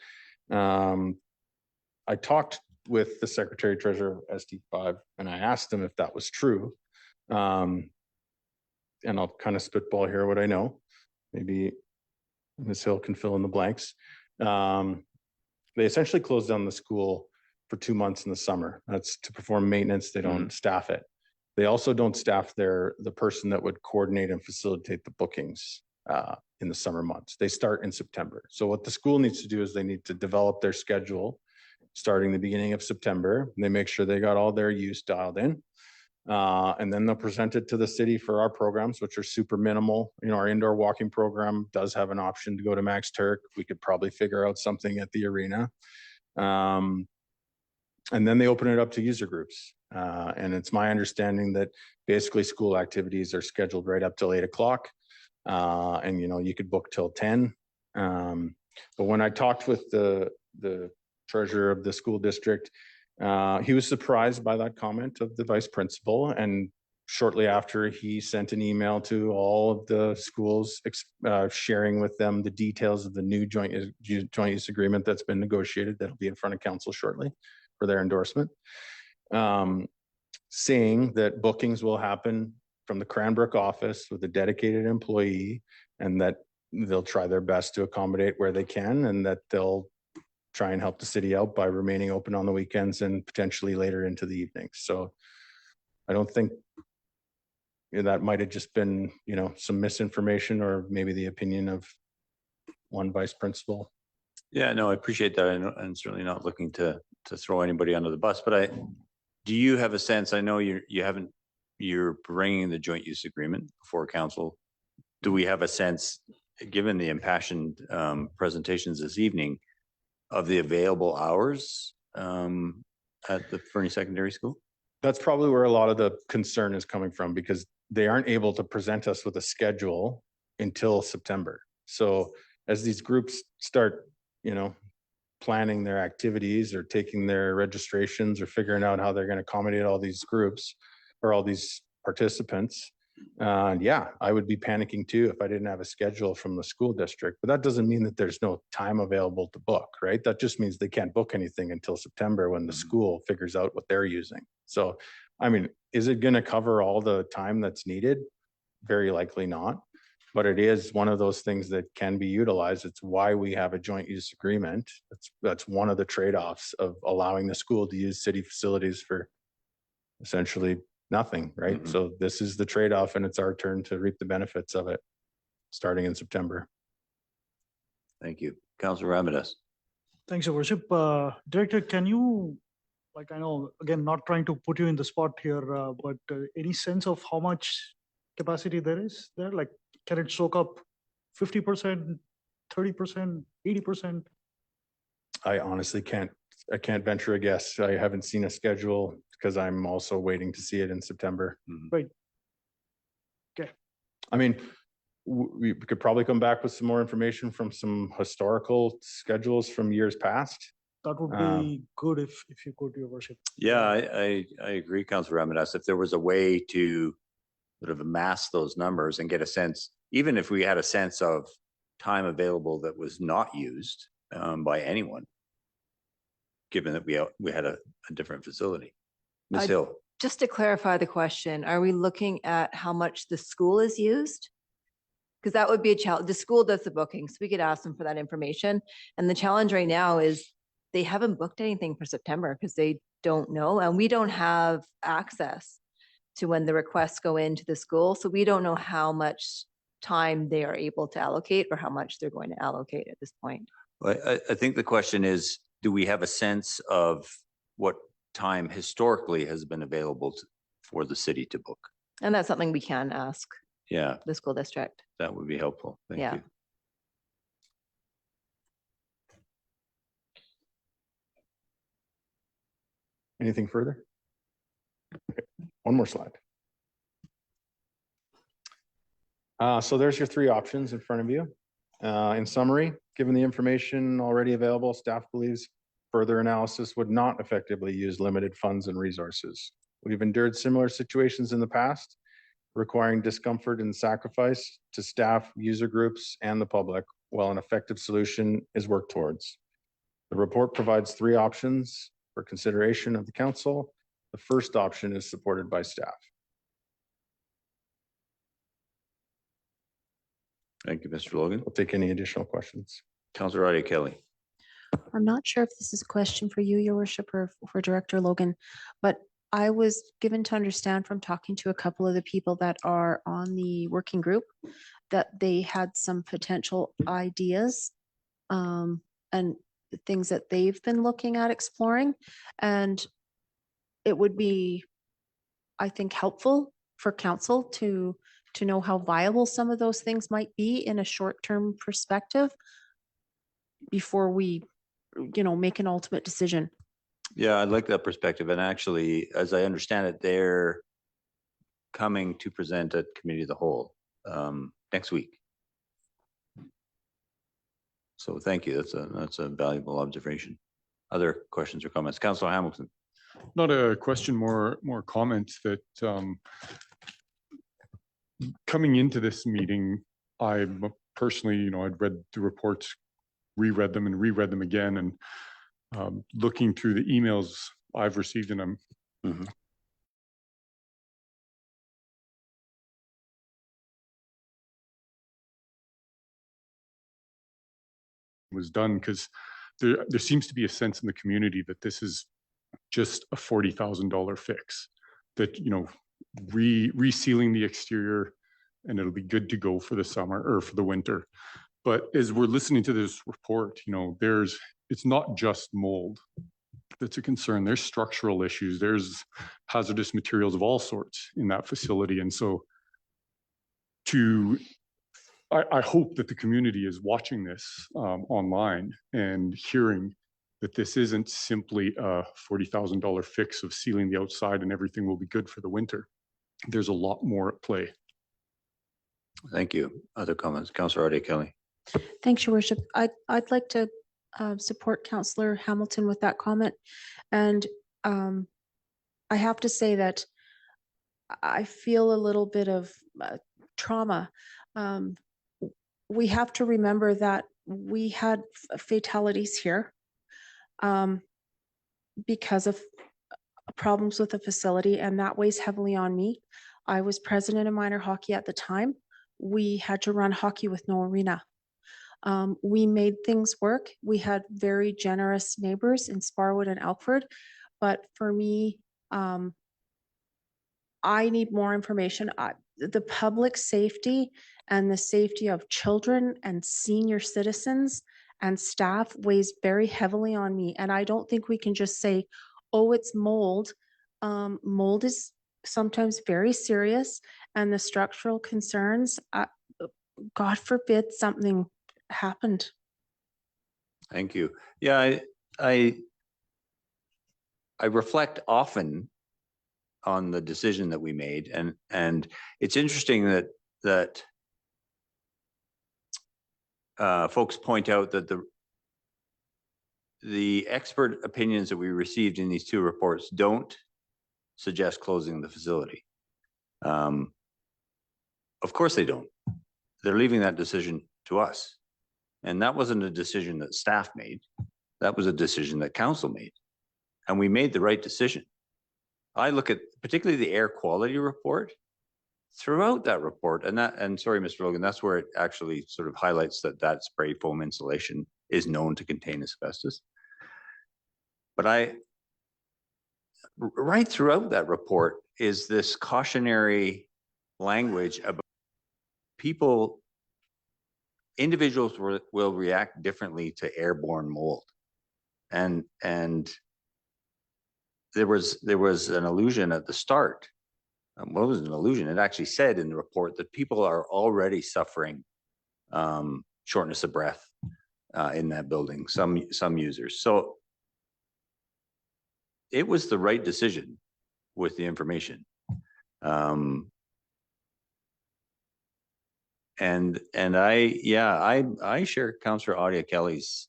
I talked with the Secretary Treasurer of SD5 and I asked him if that was true. And I'll kind of spitball here what I know. Maybe Ms. Hill can fill in the blanks. They essentially closed down the school for 2 months in the summer. That's to perform maintenance. They don't staff it. They also don't staff the person that would coordinate and facilitate the bookings in the summer months. They start in September. So what the school needs to do is they need to develop their schedule starting the beginning of September. They make sure they got all their use dialed in. And then they'll present it to the city for our programs, which are super minimal. You know, our indoor walking program does have an option to go to Max Turk. We could probably figure out something at the arena. And then they open it up to user groups. And it's my understanding that basically school activities are scheduled right up till 8 o'clock. And, you know, you could book till 10. But when I talked with the treasurer of the school district, he was surprised by that comment of the vice principal. And shortly after, he sent an email to all of the schools, sharing with them the details of the new joint use agreement that's been negotiated. That'll be in front of council shortly for their endorsement. Saying that bookings will happen from the Cranbrook office with a dedicated employee, and that they'll try their best to accommodate where they can, and that they'll try and help the city out by remaining open on the weekends and potentially later into the evenings. So I don't think that might have just been, you know, some misinformation or maybe the opinion of one vice principal. Yeah, no, I appreciate that. I'm certainly not looking to throw anybody under the bus, but do you have a sense? I know you're bringing the joint use agreement before council. Do we have a sense, given the impassioned presentations this evening, of the available hours at the Fernie Secondary School? That's probably where a lot of the concern is coming from, because they aren't able to present us with a schedule until September. So as these groups start, you know, planning their activities or taking their registrations or figuring out how they're going to accommodate all these groups or all these participants, yeah, I would be panicking too if I didn't have a schedule from the school district. But that doesn't mean that there's no time available to book, right? That just means they can't book anything until September when the school figures out what they're using. So, I mean, is it going to cover all the time that's needed? Very likely not. But it is one of those things that can be utilized. It's why we have a joint use agreement. That's one of the trade-offs of allowing the school to use city facilities for essentially nothing, right? So this is the trade-off, and it's our turn to reap the benefits of it starting in September. Thank you. Councilor Ramirez. Thanks, Your Worship. Director, can you, like, I know, again, not trying to put you in the spot here, but any sense of how much capacity there is there? Like, can it soak up 50%, 30%, 80%? I honestly can't venture a guess. I haven't seen a schedule because I'm also waiting to see it in September. Right. Okay. I mean, we could probably come back with some more information from some historical schedules from years past. That would be good if you could, Your Worship. Yeah, I agree, Councilor Ramirez. If there was a way to sort of amass those numbers and get a sense, even if we had a sense of time available that was not used by anyone, given that we had a different facility. Ms. Hill. Just to clarify the question, are we looking at how much the school is used? Because that would be a challenge. The school does the bookings. We could ask them for that information. And the challenge right now is they haven't booked anything for September because they don't know. And we don't have access to when the requests go into the school. So we don't know how much time they are able to allocate or how much they're going to allocate at this point. I think the question is, do we have a sense of what time historically has been available for the city to book? And that's something we can ask Yeah, the school district. that would be helpful. Thank Yeah. you. Anything further? Okay, one more slide. So there's your three options in front of you. In summary, given the information already available, staff believes further analysis would not effectively use limited funds and resources. We've endured similar situations in the past, requiring discomfort and sacrifice to staff, user groups, and the public, while an effective solution is worked towards. The report provides three options for consideration of the council. The first option is supported by staff. Thank you, Mr. Logan. We'll take any additional questions. Councillor Audie Kelly. I'm not sure if this is a question for you, Your Worship, or for Director Logan, but I was given to understand from talking to a couple of the people that are on the working group that they had some potential ideas and things that they've been looking at exploring. And it would be, I think, helpful for council to know how viable some of those things might be in a short-term perspective before we, make an ultimate decision. Yeah, I like that perspective. And actually, as I understand it, they're coming to present at Committee of the Whole next week. So thank you. That's a valuable observation. Other questions or comments? Councillor Hamilton. Not a question, more comment that coming into this meeting, I personally, I'd read the reports, reread them and reread them again, and looking through the emails I've received, and I'm was done because there seems to be a sense in the community that this is just a $40,000 fix, that resealing the exterior and it'll be good to go for the summer or for the winter. But as we're listening to this report, it's not just mold that's a concern. There's structural issues. There's hazardous materials of all sorts in that facility. And so I hope that the community is watching this online and hearing that this isn't simply a $40,000 fix of sealing the outside and everything will be good for the winter. There's a lot more at play. Thank you. Other comments? Councillor Audie Kelly. Thanks, Your Worship. I'd like to support Councillor Hamilton with that comment. And I have to say that I feel a little bit of trauma. We have to remember that we had fatalities here because of problems with the facility, and that weighs heavily on me. I was president of minor hockey at the time. We had to run hockey with no arena. We made things work. We had very generous neighbors in Sparwood and Elkford, but for me, I need more information. The public safety and the safety of children and senior citizens and staff weighs very heavily on me. And I don't think we can just say, oh, it's mold. Mold is sometimes very serious, and the structural concerns, God forbid something happened. Thank you. Yeah, I reflect often on the decision that we made, and it's interesting that folks point out that the expert opinions that we received in these two reports don't suggest closing the facility. Of course they don't. They're leaving that decision to us. And that wasn't a decision that staff made. That was a decision that council made. And we made the right decision. I look at particularly the air quality report. Throughout that report, and sorry, Mr. Logan, that's where it actually sort of highlights that spray foam insulation is known to contain asbestos. But right throughout that report is this cautionary language about people, individuals will react differently to airborne mold. And there was an illusion at the start. Well, it was an illusion. It actually said in the report that people are already suffering shortness of breath in that building, some users. So it was the right decision with the information. And I share Councillor Audia Kelly's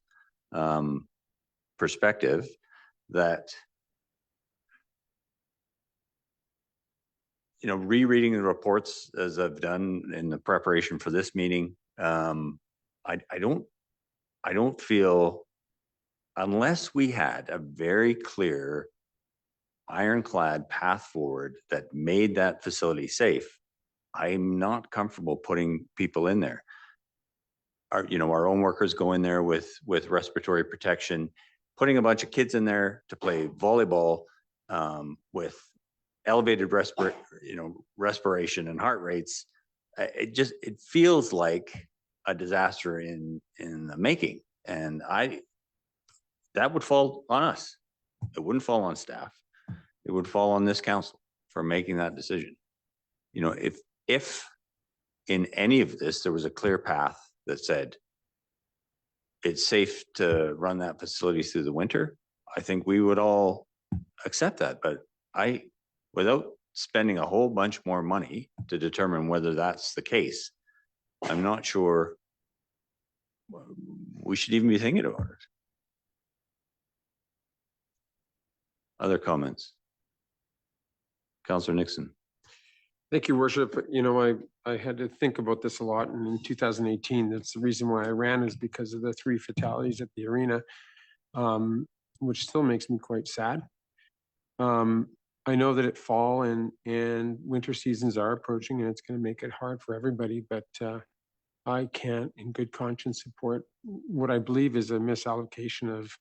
perspective that, you know, rereading the reports as I've done in the preparation for this meeting, I don't feel, unless we had a very clear ironclad path forward that made that facility safe, I'm not comfortable putting people in there. Our own workers go in there with respiratory protection, putting a bunch of kids in there to play volleyball with elevated respiration and heart rates. It feels like a disaster in the making. And that would fall on us. It wouldn't fall on staff. It would fall on this council for making that decision. You know, if in any of this, there was a clear path that said it's safe to run that facility through the winter, I think we would all accept that. But without spending a whole bunch more money to determine whether that's the case, I'm not sure we should even be thinking about it. Other comments? Councillor Nixon. Thank you, Worship. You know, I had to think about this a lot, and in 2018, that's the reason why I ran, is because of the 3 fatalities at the arena, which still makes me quite sad. I know that fall and winter seasons are approaching, and it's going to make it hard for everybody, but I can't in good conscience support what I believe is a misallocation of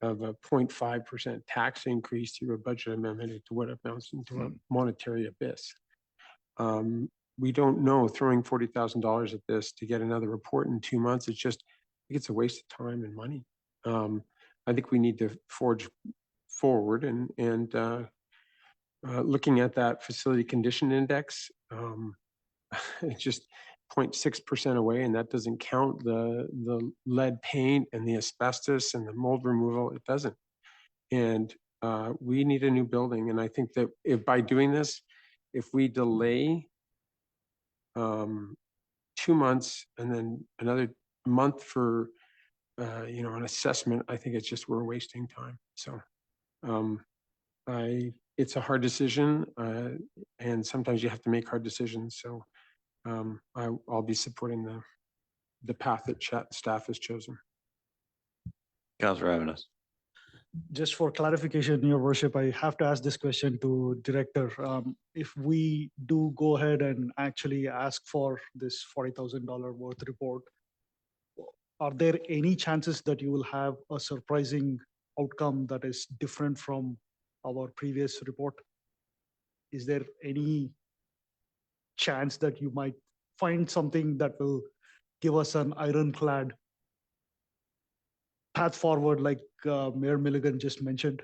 a 0.5% tax increase through a budget amendment into what amounts into a monetary abyss. We don't know, throwing $40,000 at this to get another report in 2 months, it's a waste of time and money. I think we need to forge forward and looking at that facility condition index, it's just 0.6% away, and that doesn't count the lead paint and the asbestos and the mold removal. It doesn't. And we need a new building. And I think that if by doing this, if we delay 2 months and then another month for an assessment, I think we're wasting time. So it's a hard decision, and sometimes you have to make hard decisions. So I'll be supporting the path that staff has chosen. Councillor Avenas. Just for clarification, Your Worship, I have to ask this question to Director. If we do go ahead and actually ask for this $40,000 worth report, are there any chances that you will have a surprising outcome that is different from our previous report? Is there any chance that you might find something that will give us an ironclad path forward, like Mayor Milligan just mentioned?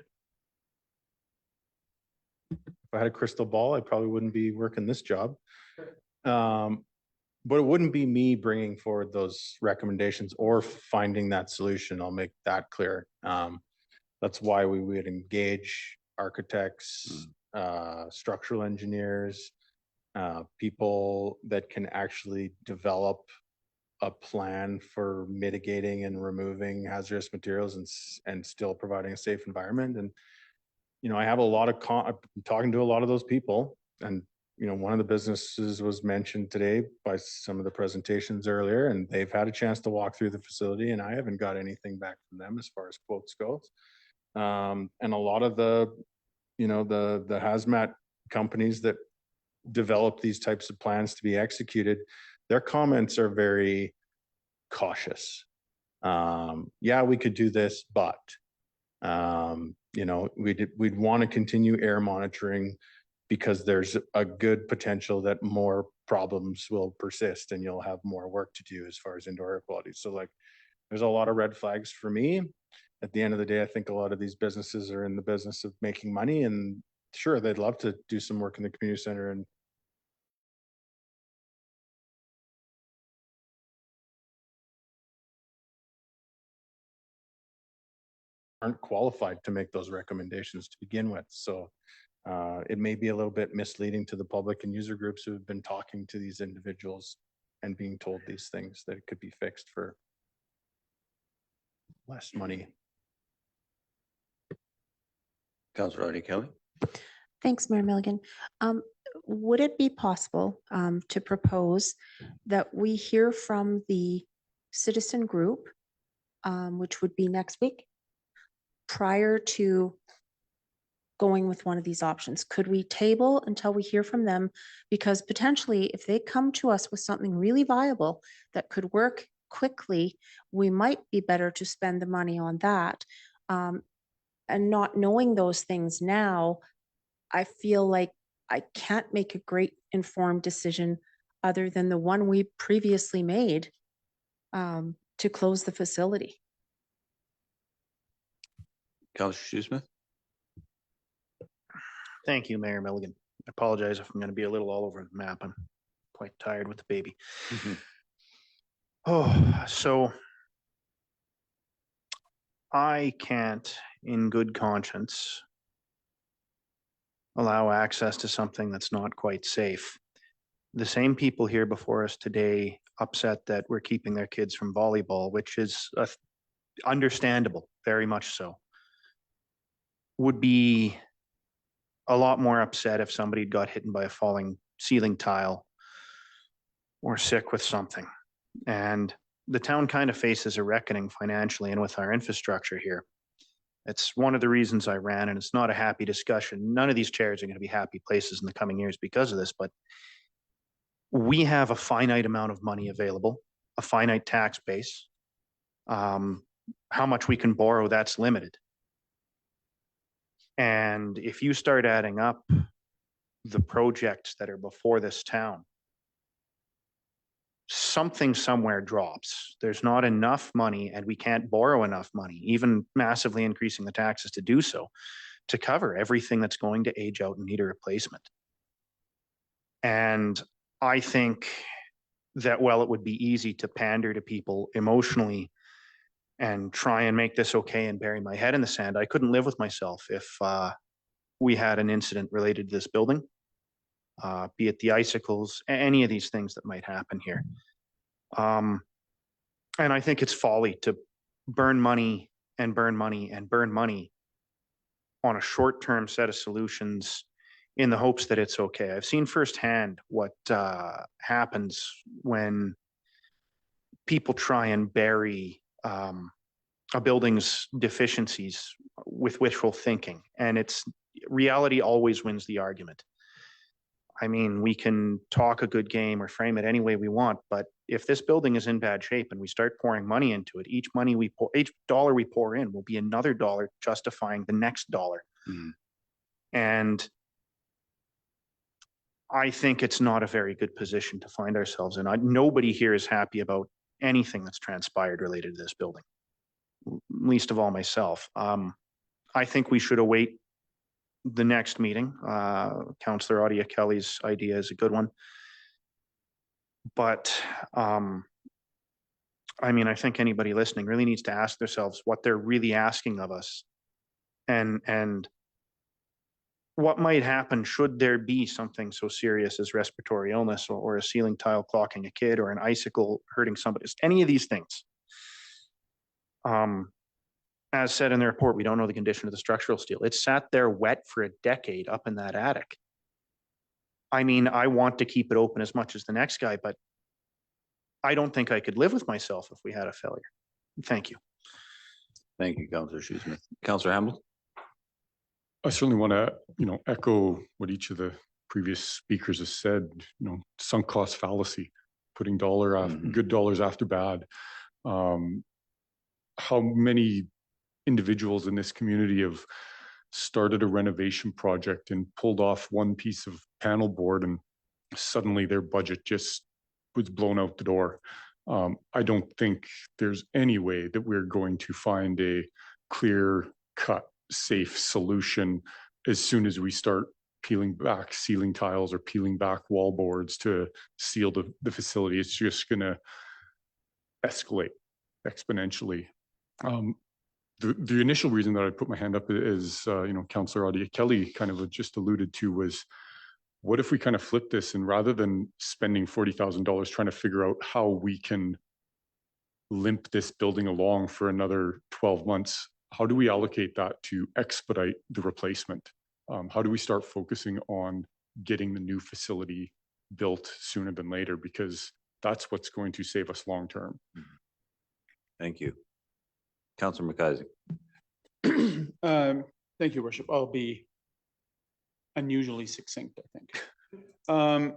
If I had a crystal ball, I probably wouldn't be working this job. But it wouldn't be me bringing forward those recommendations or finding that solution. I'll make that clear. That's why we would engage architects, structural engineers, people that can actually develop a plan for mitigating and removing hazardous materials and still providing a safe environment. And, I have I'm talking to a lot of those people, and, one of the businesses was mentioned today by some of the presentations earlier, and they've had a chance to walk through the facility, and I haven't got anything back from them as far as quotes goes. And a lot of the hazmat companies that develop these types of plans to be executed, their comments are very cautious. Yeah, we could do this, but we'd want to continue air monitoring because there's a good potential that more problems will persist and you'll have more work to do as far as indoor air quality. So like, there's a lot of red flags for me. At the end of the day, I think a lot of these businesses are in the business of making money, and sure, they'd love to do some work in the community center and aren't qualified to make those recommendations to begin with. So it may be a little bit misleading to the public and user groups who have been talking to these individuals and being told these things that it could be fixed for less money. Councillor Adi Kelly. Thanks, Mayor Milligan. Would it be possible to propose that we hear from the citizen group, which would be next week, prior to going with one of these options? Could we table until we hear from them? Because potentially, if they come to us with something really viable that could work quickly, we might be better to spend the money on that. And not knowing those things now, I feel like I can't make a great informed decision other than the one we previously made to close the facility. Councillor Shoesmith. Thank you, Mayor Milligan. I apologize if I'm going to be a little all over the map. I'm quite tired with the baby. Oh, so I can't, in good conscience, allow access to something that's not quite safe. The same people here before us today upset that we're keeping their kids from volleyball, which is understandable, very much so, would be a lot more upset if somebody got hit by a falling ceiling tile or sick with something. And the town kind of faces a reckoning financially and with our infrastructure here. It's one of the reasons I ran, and it's not a happy discussion. None of these chairs are going to be happy places in the coming years because of this, but we have a finite amount of money available, a finite tax base. How much we can borrow, that's limited. And if you start adding up the projects that are before this town, something somewhere drops. There's not enough money, and we can't borrow enough money, even massively increasing the taxes to do so, to cover everything that's going to age out and need a replacement. And I think that while it would be easy to pander to people emotionally and try and make this okay and bury my head in the sand, I couldn't live with myself if we had an incident related to this building, be it the icicles, any of these things that might happen here. And I think it's folly to burn money and burn money and burn money on a short-term set of solutions in the hopes that it's okay. I've seen firsthand what happens when people try and bury a building's deficiencies with wishful thinking, and it's reality always wins the argument. I mean, we can talk a good game or frame it any way we want, but if this building is in bad shape and we start pouring money into it, each dollar we pour in will be another dollar justifying the next dollar. And I think it's not a very good position to find ourselves in. Nobody here is happy about anything that's transpired related to this building, least of all myself. I think we should await the next meeting. Councillor Audia Kelly's idea is a good one. But I mean, I think anybody listening really needs to ask themselves what they're really asking of us, and what might happen should there be something so serious as respiratory illness, or a ceiling tile clocking a kid, or an icicle hurting somebody, any of these things. As said in the report, we don't know the condition of the structural steel. It sat there wet for a decade up in that attic. I mean, I want to keep it open as much as the next guy, but I don't think I could live with myself if we had a failure. Thank you. Thank you, Councillor Shoesmith. Councillor Hamilton. I certainly want to, echo what each of the previous speakers has said. Sunk cost fallacy, putting good dollars after bad. How many individuals in this community have started a renovation project and pulled off one piece of panel board, and suddenly their budget just was blown out the door. I don't think there's any way that we're going to find a clear cut, safe solution as soon as we start peeling back ceiling tiles or peeling back wall boards to seal the facility. It's just going to escalate exponentially. The initial reason that I put my hand up is, Councillor Adia Kelly kind of just alluded to was, what if we kind of flip this, and rather than spending $40,000 trying to figure out how we can limp this building along for another 12 months, how do we allocate that to expedite the replacement? How do we start focusing on getting the new facility built sooner than later? Because that's what's going to save us long term. Thank you. Councillor McIsaac. Thank you, Worship. I'll be unusually succinct, I think.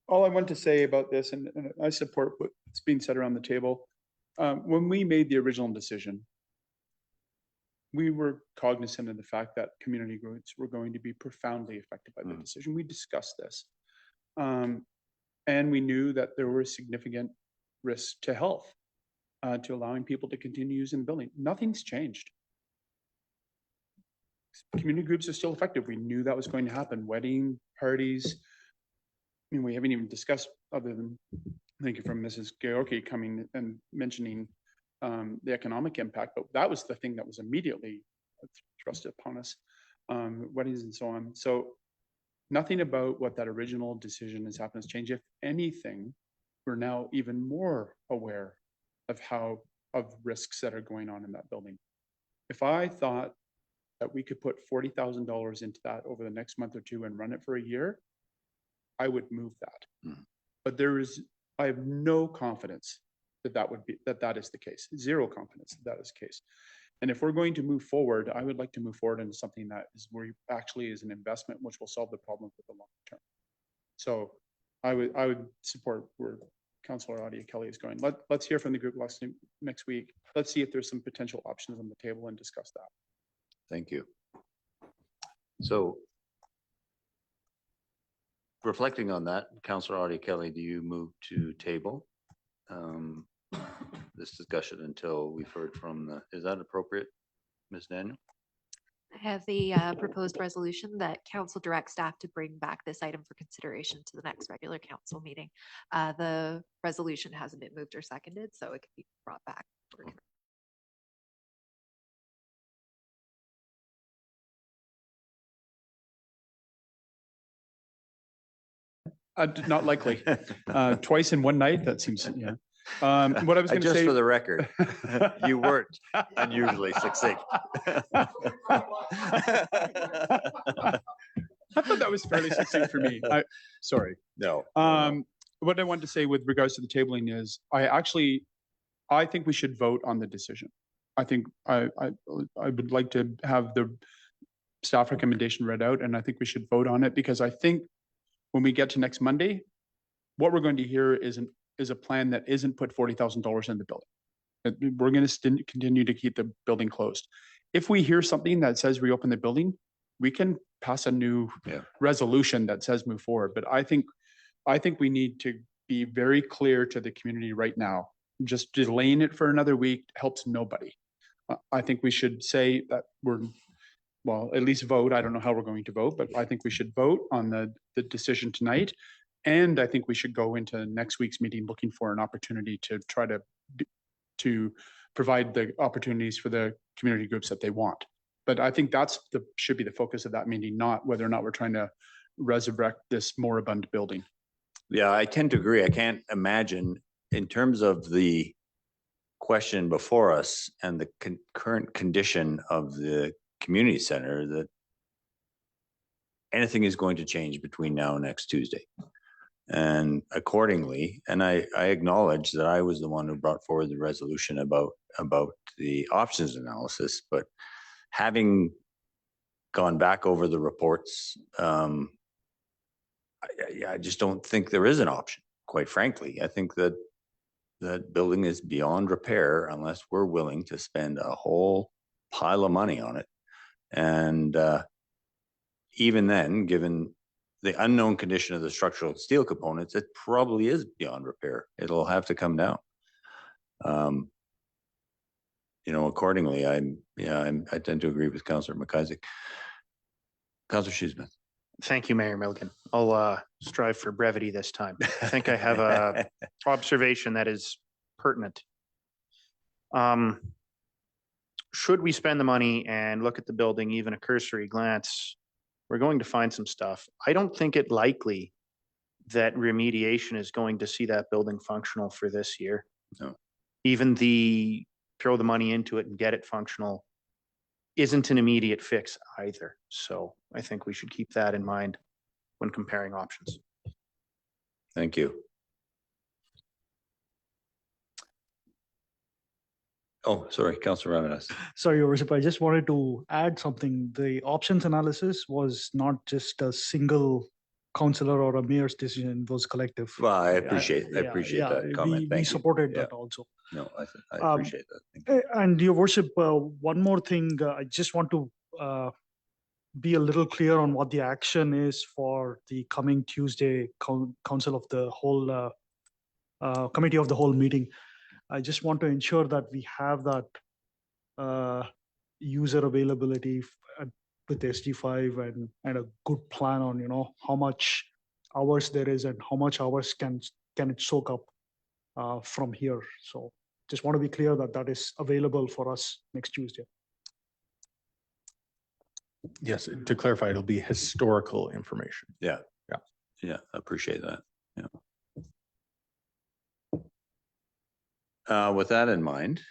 All I want to say about this, and I support what's being said around the table. When we made the original decision, we were cognizant of the fact that community groups were going to be profoundly affected by the decision. We discussed this. And we knew that there were significant risks to health, to allowing people to continue using the building. Nothing's changed. Community groups are still effective. We knew that was going to happen. Wedding, parties. I mean, we haven't even discussed, other than, thank you, from Mrs. Georgi coming and mentioning the economic impact, but that was the thing that was immediately thrust upon us, weddings and so on. So nothing about what that original decision has happened has changed. If anything, we're now even more aware of risks that are going on in that building. If I thought that we could put $40,000 into that over the next month or two and run it for a year, I would move that. But I have no confidence that is the case. Zero confidence that is the case. And if we're going to move forward, I would like to move forward into something that is where actually is an investment which will solve the problem for the long term. So I would support where Councillor Adia Kelly is going. Let's hear from the group next week. Let's see if there's some potential options on the table and discuss that. Thank you. So reflecting on that, Councillor Adia Kelly, do you move to table this discussion until we've heard from is that appropriate, Ms. Daniel? I have the proposed resolution that council directs staff to bring back this item for consideration to the next regular council meeting. The resolution hasn't been moved or seconded, so it can be brought back. Not likely. Twice in one night, that seems, yeah. What I was going to say, just for the record, you weren't unusually succinct. I thought that was fairly succinct for me. Sorry. No. What I wanted to say with regards to the tabling is, I think we should vote on the decision. I think I would like to have the staff recommendation read out, and I think we should vote on it, because I think when we get to next Monday, what we're going to hear is a plan that isn't put $40,000 in the building. We're going to continue to keep the building closed. If we hear something that says reopen the building, we can pass a new resolution that says move forward. But I think we need to be very clear to the community right now. Just delaying it for another week helps nobody. I think we should say that well, at least vote. I don't know how we're going to vote, but I think we should vote on the decision tonight. And I think we should go into next week's meeting looking for an opportunity to try to provide the opportunities for the community groups that they want. But I think should be the focus of that meeting, not whether or not we're trying to resurrect this moribund building. Yeah, I tend to agree. I can't imagine, in terms of the question before us and the current condition of the community center, that anything is going to change between now and next Tuesday. And accordingly, and I acknowledge that I was the one who brought forward the resolution about the options analysis, but having gone back over the reports, I just don't think there is an option, quite frankly. I think that that building is beyond repair unless we're willing to spend a whole pile of money on it And even then, given the unknown condition of the structural steel components, it probably is beyond repair. It'll have to come down. Accordingly, I tend to agree with Councillor McIsaac. Councillor Shoesmith. Thank you, Mayor Milligan. I'll strive for brevity this time. I think I have a observation that is pertinent. Should we spend the money and look at the building, even a cursory glance, we're going to find some stuff. I don't think it likely that remediation is going to see that building functional for this year. No. Even the throw the money into it and get it functional isn't an immediate fix either. So I think we should keep that in mind when comparing options. Thank you. Oh, sorry, Councillor Ramirez. Sorry, Your Worship, I just wanted to add something. The options analysis was not just a single councillor or a mayor's decision, it was collective. Well, I appreciate that comment. Thank We you. supported Yeah. that also. No, I appreciate that. Thank you. And Your Worship, one more thing, I just want to be a little clear on what the action is for the coming Tuesday council of the whole committee of the whole meeting. I just want to ensure that we have that user availability with SG5 and a good plan on, how much hours there is and how much hours can it soak up from here. So just want to be clear that that is available for us next Tuesday. Yes, to clarify, it'll be historical information. Yeah. Yeah. Yeah, I appreciate that. Yeah. With that in mind,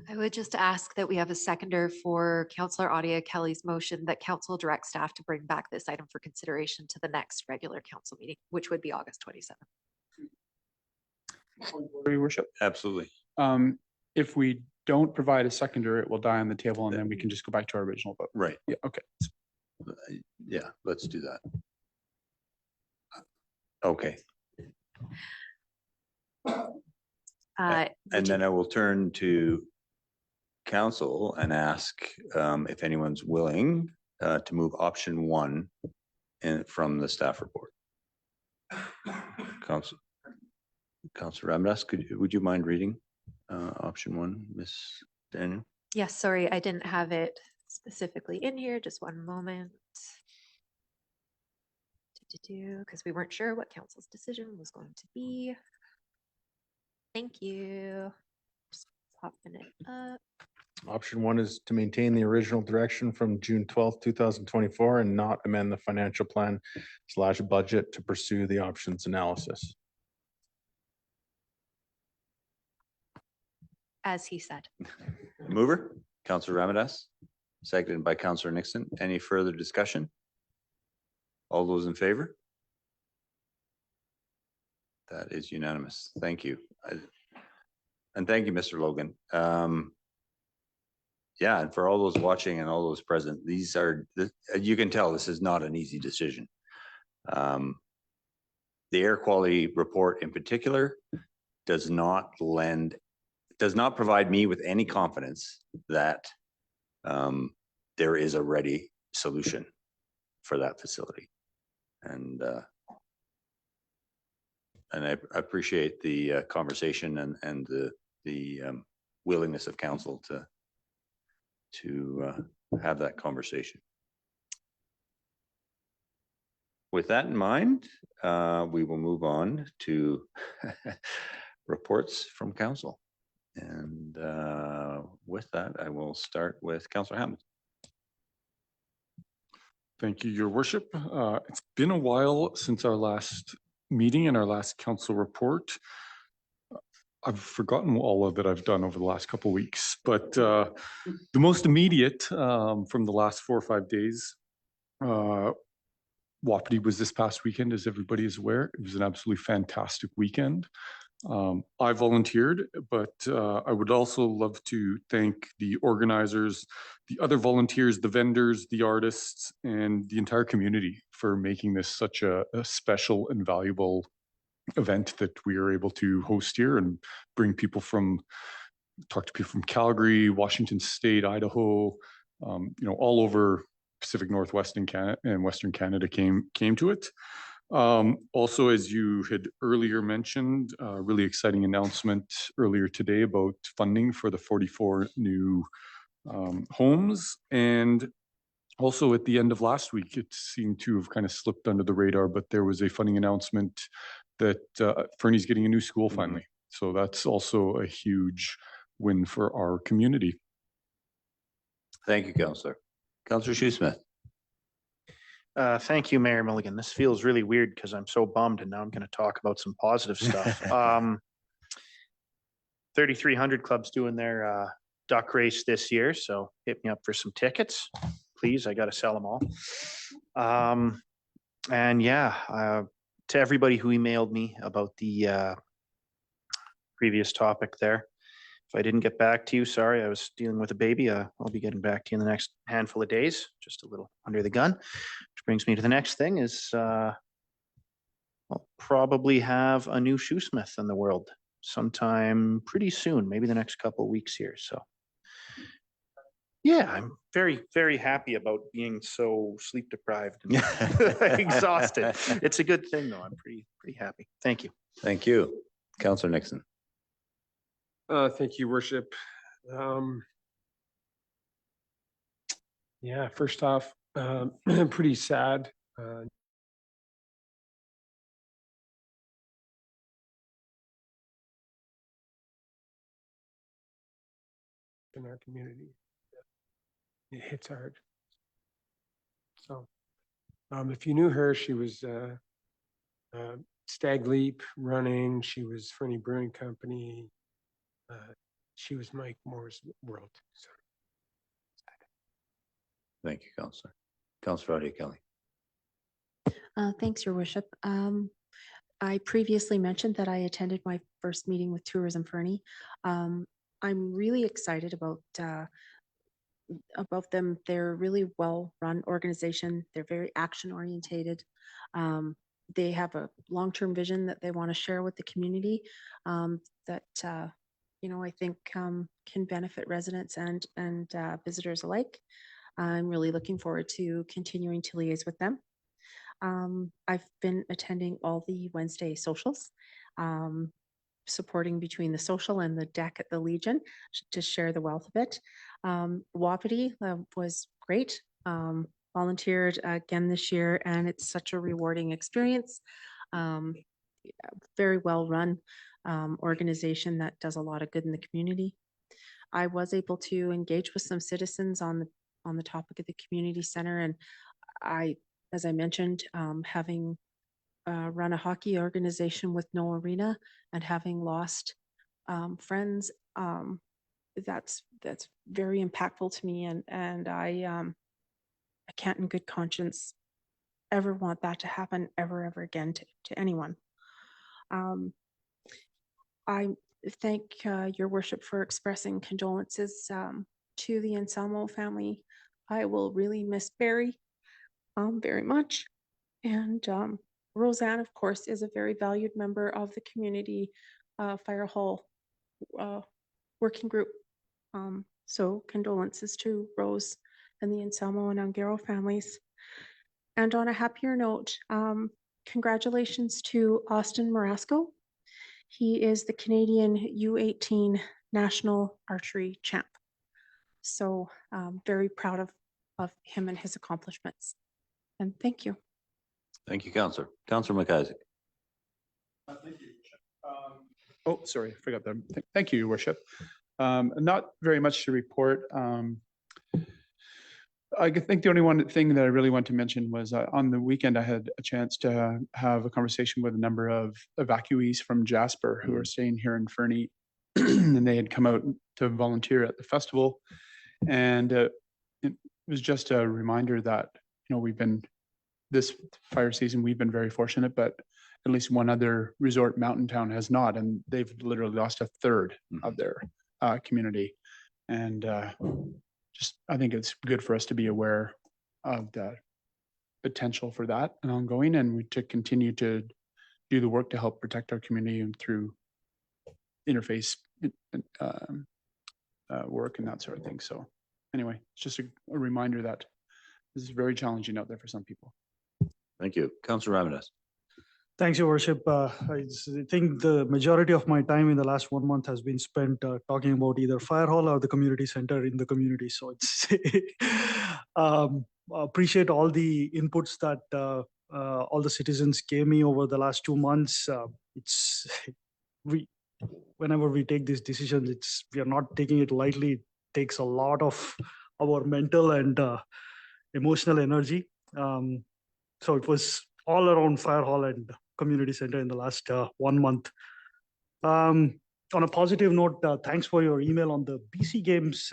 I would just ask that we have a seconder for Councillor Audia Kelly's motion that council direct staff to bring back this item for consideration to the next regular council meeting, which would be August 27th. Your Worship. absolutely. If we don't provide a seconder, it will die on the table and then we can just go back to our original vote. Right. Yeah, okay. Yeah, let's do that. Okay. And then I will turn to council and ask if anyone's willing to move option 1 from the staff report. Councillor Ramirez, would you mind reading option 1, Ms. Daniel? Yes, sorry, I didn't have it specifically in here. Just one moment. Because we weren't sure what council's decision was going to be. Thank you. Just popping it up. Option 1 is to maintain the original direction from June 12th, 2024 and not amend the financial plan / budget to pursue the options analysis. As he said. Mover, Councillor Ramirez, seconded by Councillor Nixon. Any further discussion? All those in favor? That is unanimous. Thank you. And thank you, Mr. Logan. Yeah, and for all those watching and all those present, these are, you can tell this is not an easy decision. The air quality report in particular does not provide me with any confidence that there is a ready solution for that facility. And I appreciate the conversation and the willingness of council to have that conversation. With that in mind, we will move on to reports from council. And with that, I will start with Councillor Hammond. Thank you, Your Worship. It's been a while since our last meeting and our last council report. I've forgotten all of that I've done over the last couple of weeks, but the most immediate from the last 4 or 5 days, Wapiti was this past weekend, as everybody is aware. It was an absolutely fantastic weekend. I volunteered, but I would also love to thank the organizers, the other volunteers, the vendors, the artists, and the entire community for making this such a special and valuable event that we are able to host here and bring people talk to people from Calgary, Washington State, Idaho, all over Pacific Northwest and Canada and Western Canada came to it. Also, as you had earlier mentioned, really exciting announcement earlier today about funding for the 44 new homes. And also at the end of last week, it seemed to have kind of slipped under the radar, but there was a funding announcement that Fernie's getting a new school finally. So that's also a huge win for our community. Thank you, Councillor. Councillor Shoesmith. Thank you, Mayor Milligan. This feels really weird because I'm so bummed and now I'm going to talk about some positive stuff. 3,300 clubs doing their duck race this year, so hit me up for some tickets, please. I got to sell them all. And yeah, to everybody who emailed me about the previous topic there, if I didn't get back to you, sorry, I was dealing with a baby. I'll be getting back to you in the next handful of days, just a little under the gun. Which brings me to the next thing is I'll probably have a new shoesmith in the world sometime pretty soon, maybe the next couple of weeks here. So yeah, I'm very, very happy about being so sleep deprived and exhausted. It's a good thing though. I'm pretty happy. Thank you. Thank you. Councillor Nixon. Thank you, Worship. Yeah, first off, pretty sad. In our community, it hits hard. So, if you knew her, she was Stag Leap running. She was Fernie Brewing Company. She was Mike Moore's world. So. Thank you, Councillor. Councillor Adia Kelly. Thanks, Your Worship. I previously mentioned that I attended my first meeting with Tourism Fernie. I'm really excited about them. They're a really well-run organization. They're very action-orientated. They have a long-term vision that they want to share with the community that I think can benefit residents and visitors alike. I'm really looking forward to continuing to liaise with them. I've been attending all the Wednesday socials, supporting between the social and the deck at the Legion to share the wealth of it. Wapiti was great. Volunteered again this year, and it's such a rewarding experience. Very well run organization that does a lot of good in the community. I was able to engage with some citizens on the topic of the community center, and as I mentioned, having run a hockey organization with no arena and having lost friends, that's very impactful to me, and I can't in good conscience ever want that to happen ever again to anyone. I thank Your Worship for expressing condolences to the Anselmo family. I will really miss Barry very much. And Roseanne, of course, is a very valued member of the community fire hall working group. So condolences to Rose and the Anselmo and Ungaro families. And on a happier note, congratulations to Austin Marasco. He is the Canadian U18 National Archery Champ. So very proud of him and his accomplishments. And thank you. Thank you, Councillor. Councillor McIsaac. Thank you. Oh, sorry, I forgot that. Thank you, Your Worship. Not very much to report. I think the only thing that I really want to mention was on the weekend, I had a chance to have a conversation with a number of evacuees from Jasper who are staying here in Fernie, and they had come out to volunteer at the festival. And it was just a reminder that, this fire season, we've been very fortunate, but at least one other resort mountain town has not, and they've literally lost a third of their community. And I think it's good for us to be aware of the potential for that and ongoing, and to continue to do the work to help protect our community and through interface work and that sort of thing. So anyway, it's just a reminder that this is very challenging out there for some people. Thank you. Councillor Ramirez. Thanks, Your Worship. I think the majority of my time in the last 1 month has been spent talking about either fire hall or the community center in the community. So it's appreciate all the inputs that all the citizens gave me over the last 2 months. It's whenever we take these decisions, we are not taking it lightly. It takes a lot of our mental and emotional energy. So it was all around fire hall and community center in the last 1 month. On a positive note, thanks for your email on the BC Games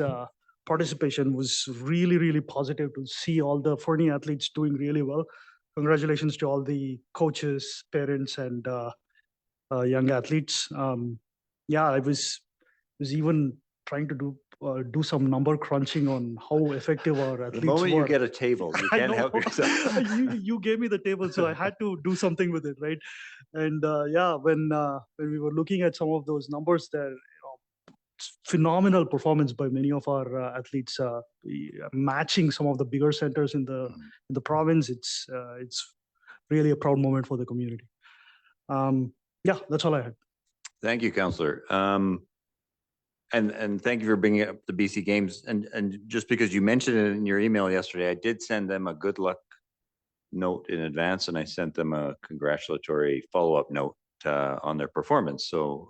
participation. Was really, really positive to see all the Fernie athletes doing really well. Congratulations to all the coaches, parents, and young athletes. Yeah, I was even trying to do some number crunching on how effective our athletes The moment were. you get a table, you I can't know. help yourself. you gave me the table, so I had to do something with it, right? And yeah, when we were looking at some of those numbers there, phenomenal performance by many of our athletes, matching some of the bigger centers in the province. It's really a proud moment for the community. Yeah, that's all I had. Thank you, Councillor. And thank you for bringing up the BC Games. And just because you mentioned it in your email yesterday, I did send them a good luck note in advance, and I sent them a congratulatory follow-up note on their performance. So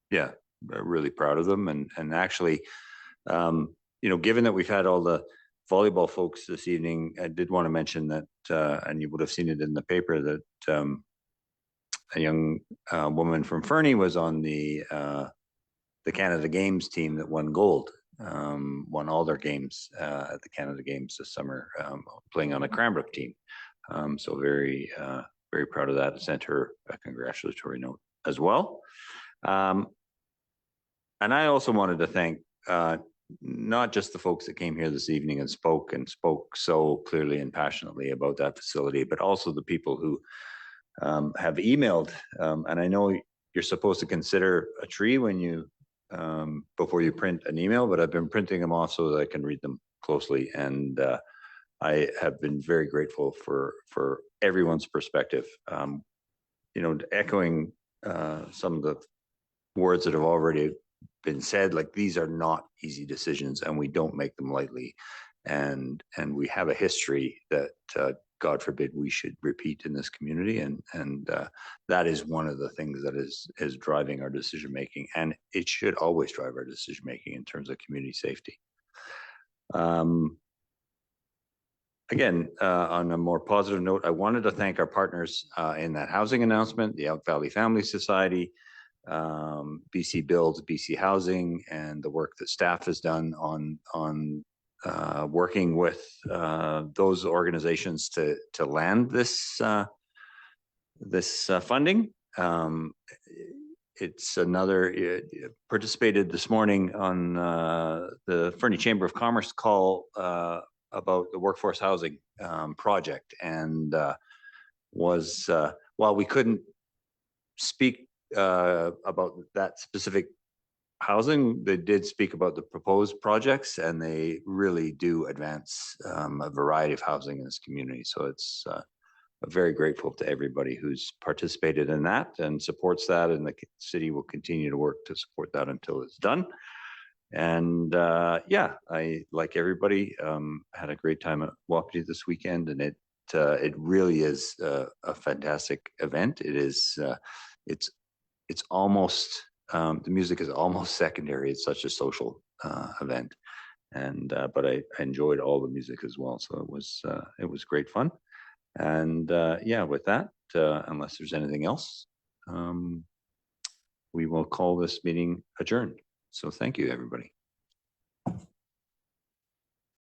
yeah, really proud of them. And actually, you know, given that we've had all the volleyball folks this evening, I did want to mention that, and you would have seen it in the paper, that a young woman from Fernie was on the Canada Games team that won gold, won all their games at the Canada Games this summer, playing on a Cranbrook team. So very, very proud of that. I sent her a congratulatory note as well. And I also wanted to thank not just the folks that came here this evening and spoke so clearly and passionately about that facility, but also the people who have emailed. And I know you're supposed to consider a tree when you before you print an email, but I've been printing them off so that I can read them closely. And I have been very grateful for everyone's perspective. You know, echoing some of the words that have already been said, like, these are not easy decisions and we don't make them lightly. And we have a history that God forbid we should repeat in this community, and that is one of the things that is driving our decision making, and it should always drive our decision making in terms of community safety. Again, on a more positive note, I wanted to thank our partners in that housing announcement, the Elk Valley Family Society, BC Builds, BC Housing, and the work that staff has done on working with those organizations to land this funding. It's another participated this morning on the Fernie Chamber of Commerce call about the workforce housing project, and was while we couldn't speak about that specific housing, they did speak about the proposed projects, and they really do advance a variety of housing in this community. So it's very grateful to everybody who's participated in that and supports that, and the city will continue to work to support that until it's done. And yeah, I, like everybody, had a great time at Wapiti this weekend, and it really is a fantastic event. It is it's almost the music is almost secondary. It's such a social event, and but I enjoyed all the music as well. So it was great fun. And yeah, with that, unless there's anything else, we will call this meeting adjourned. So thank you, everybody.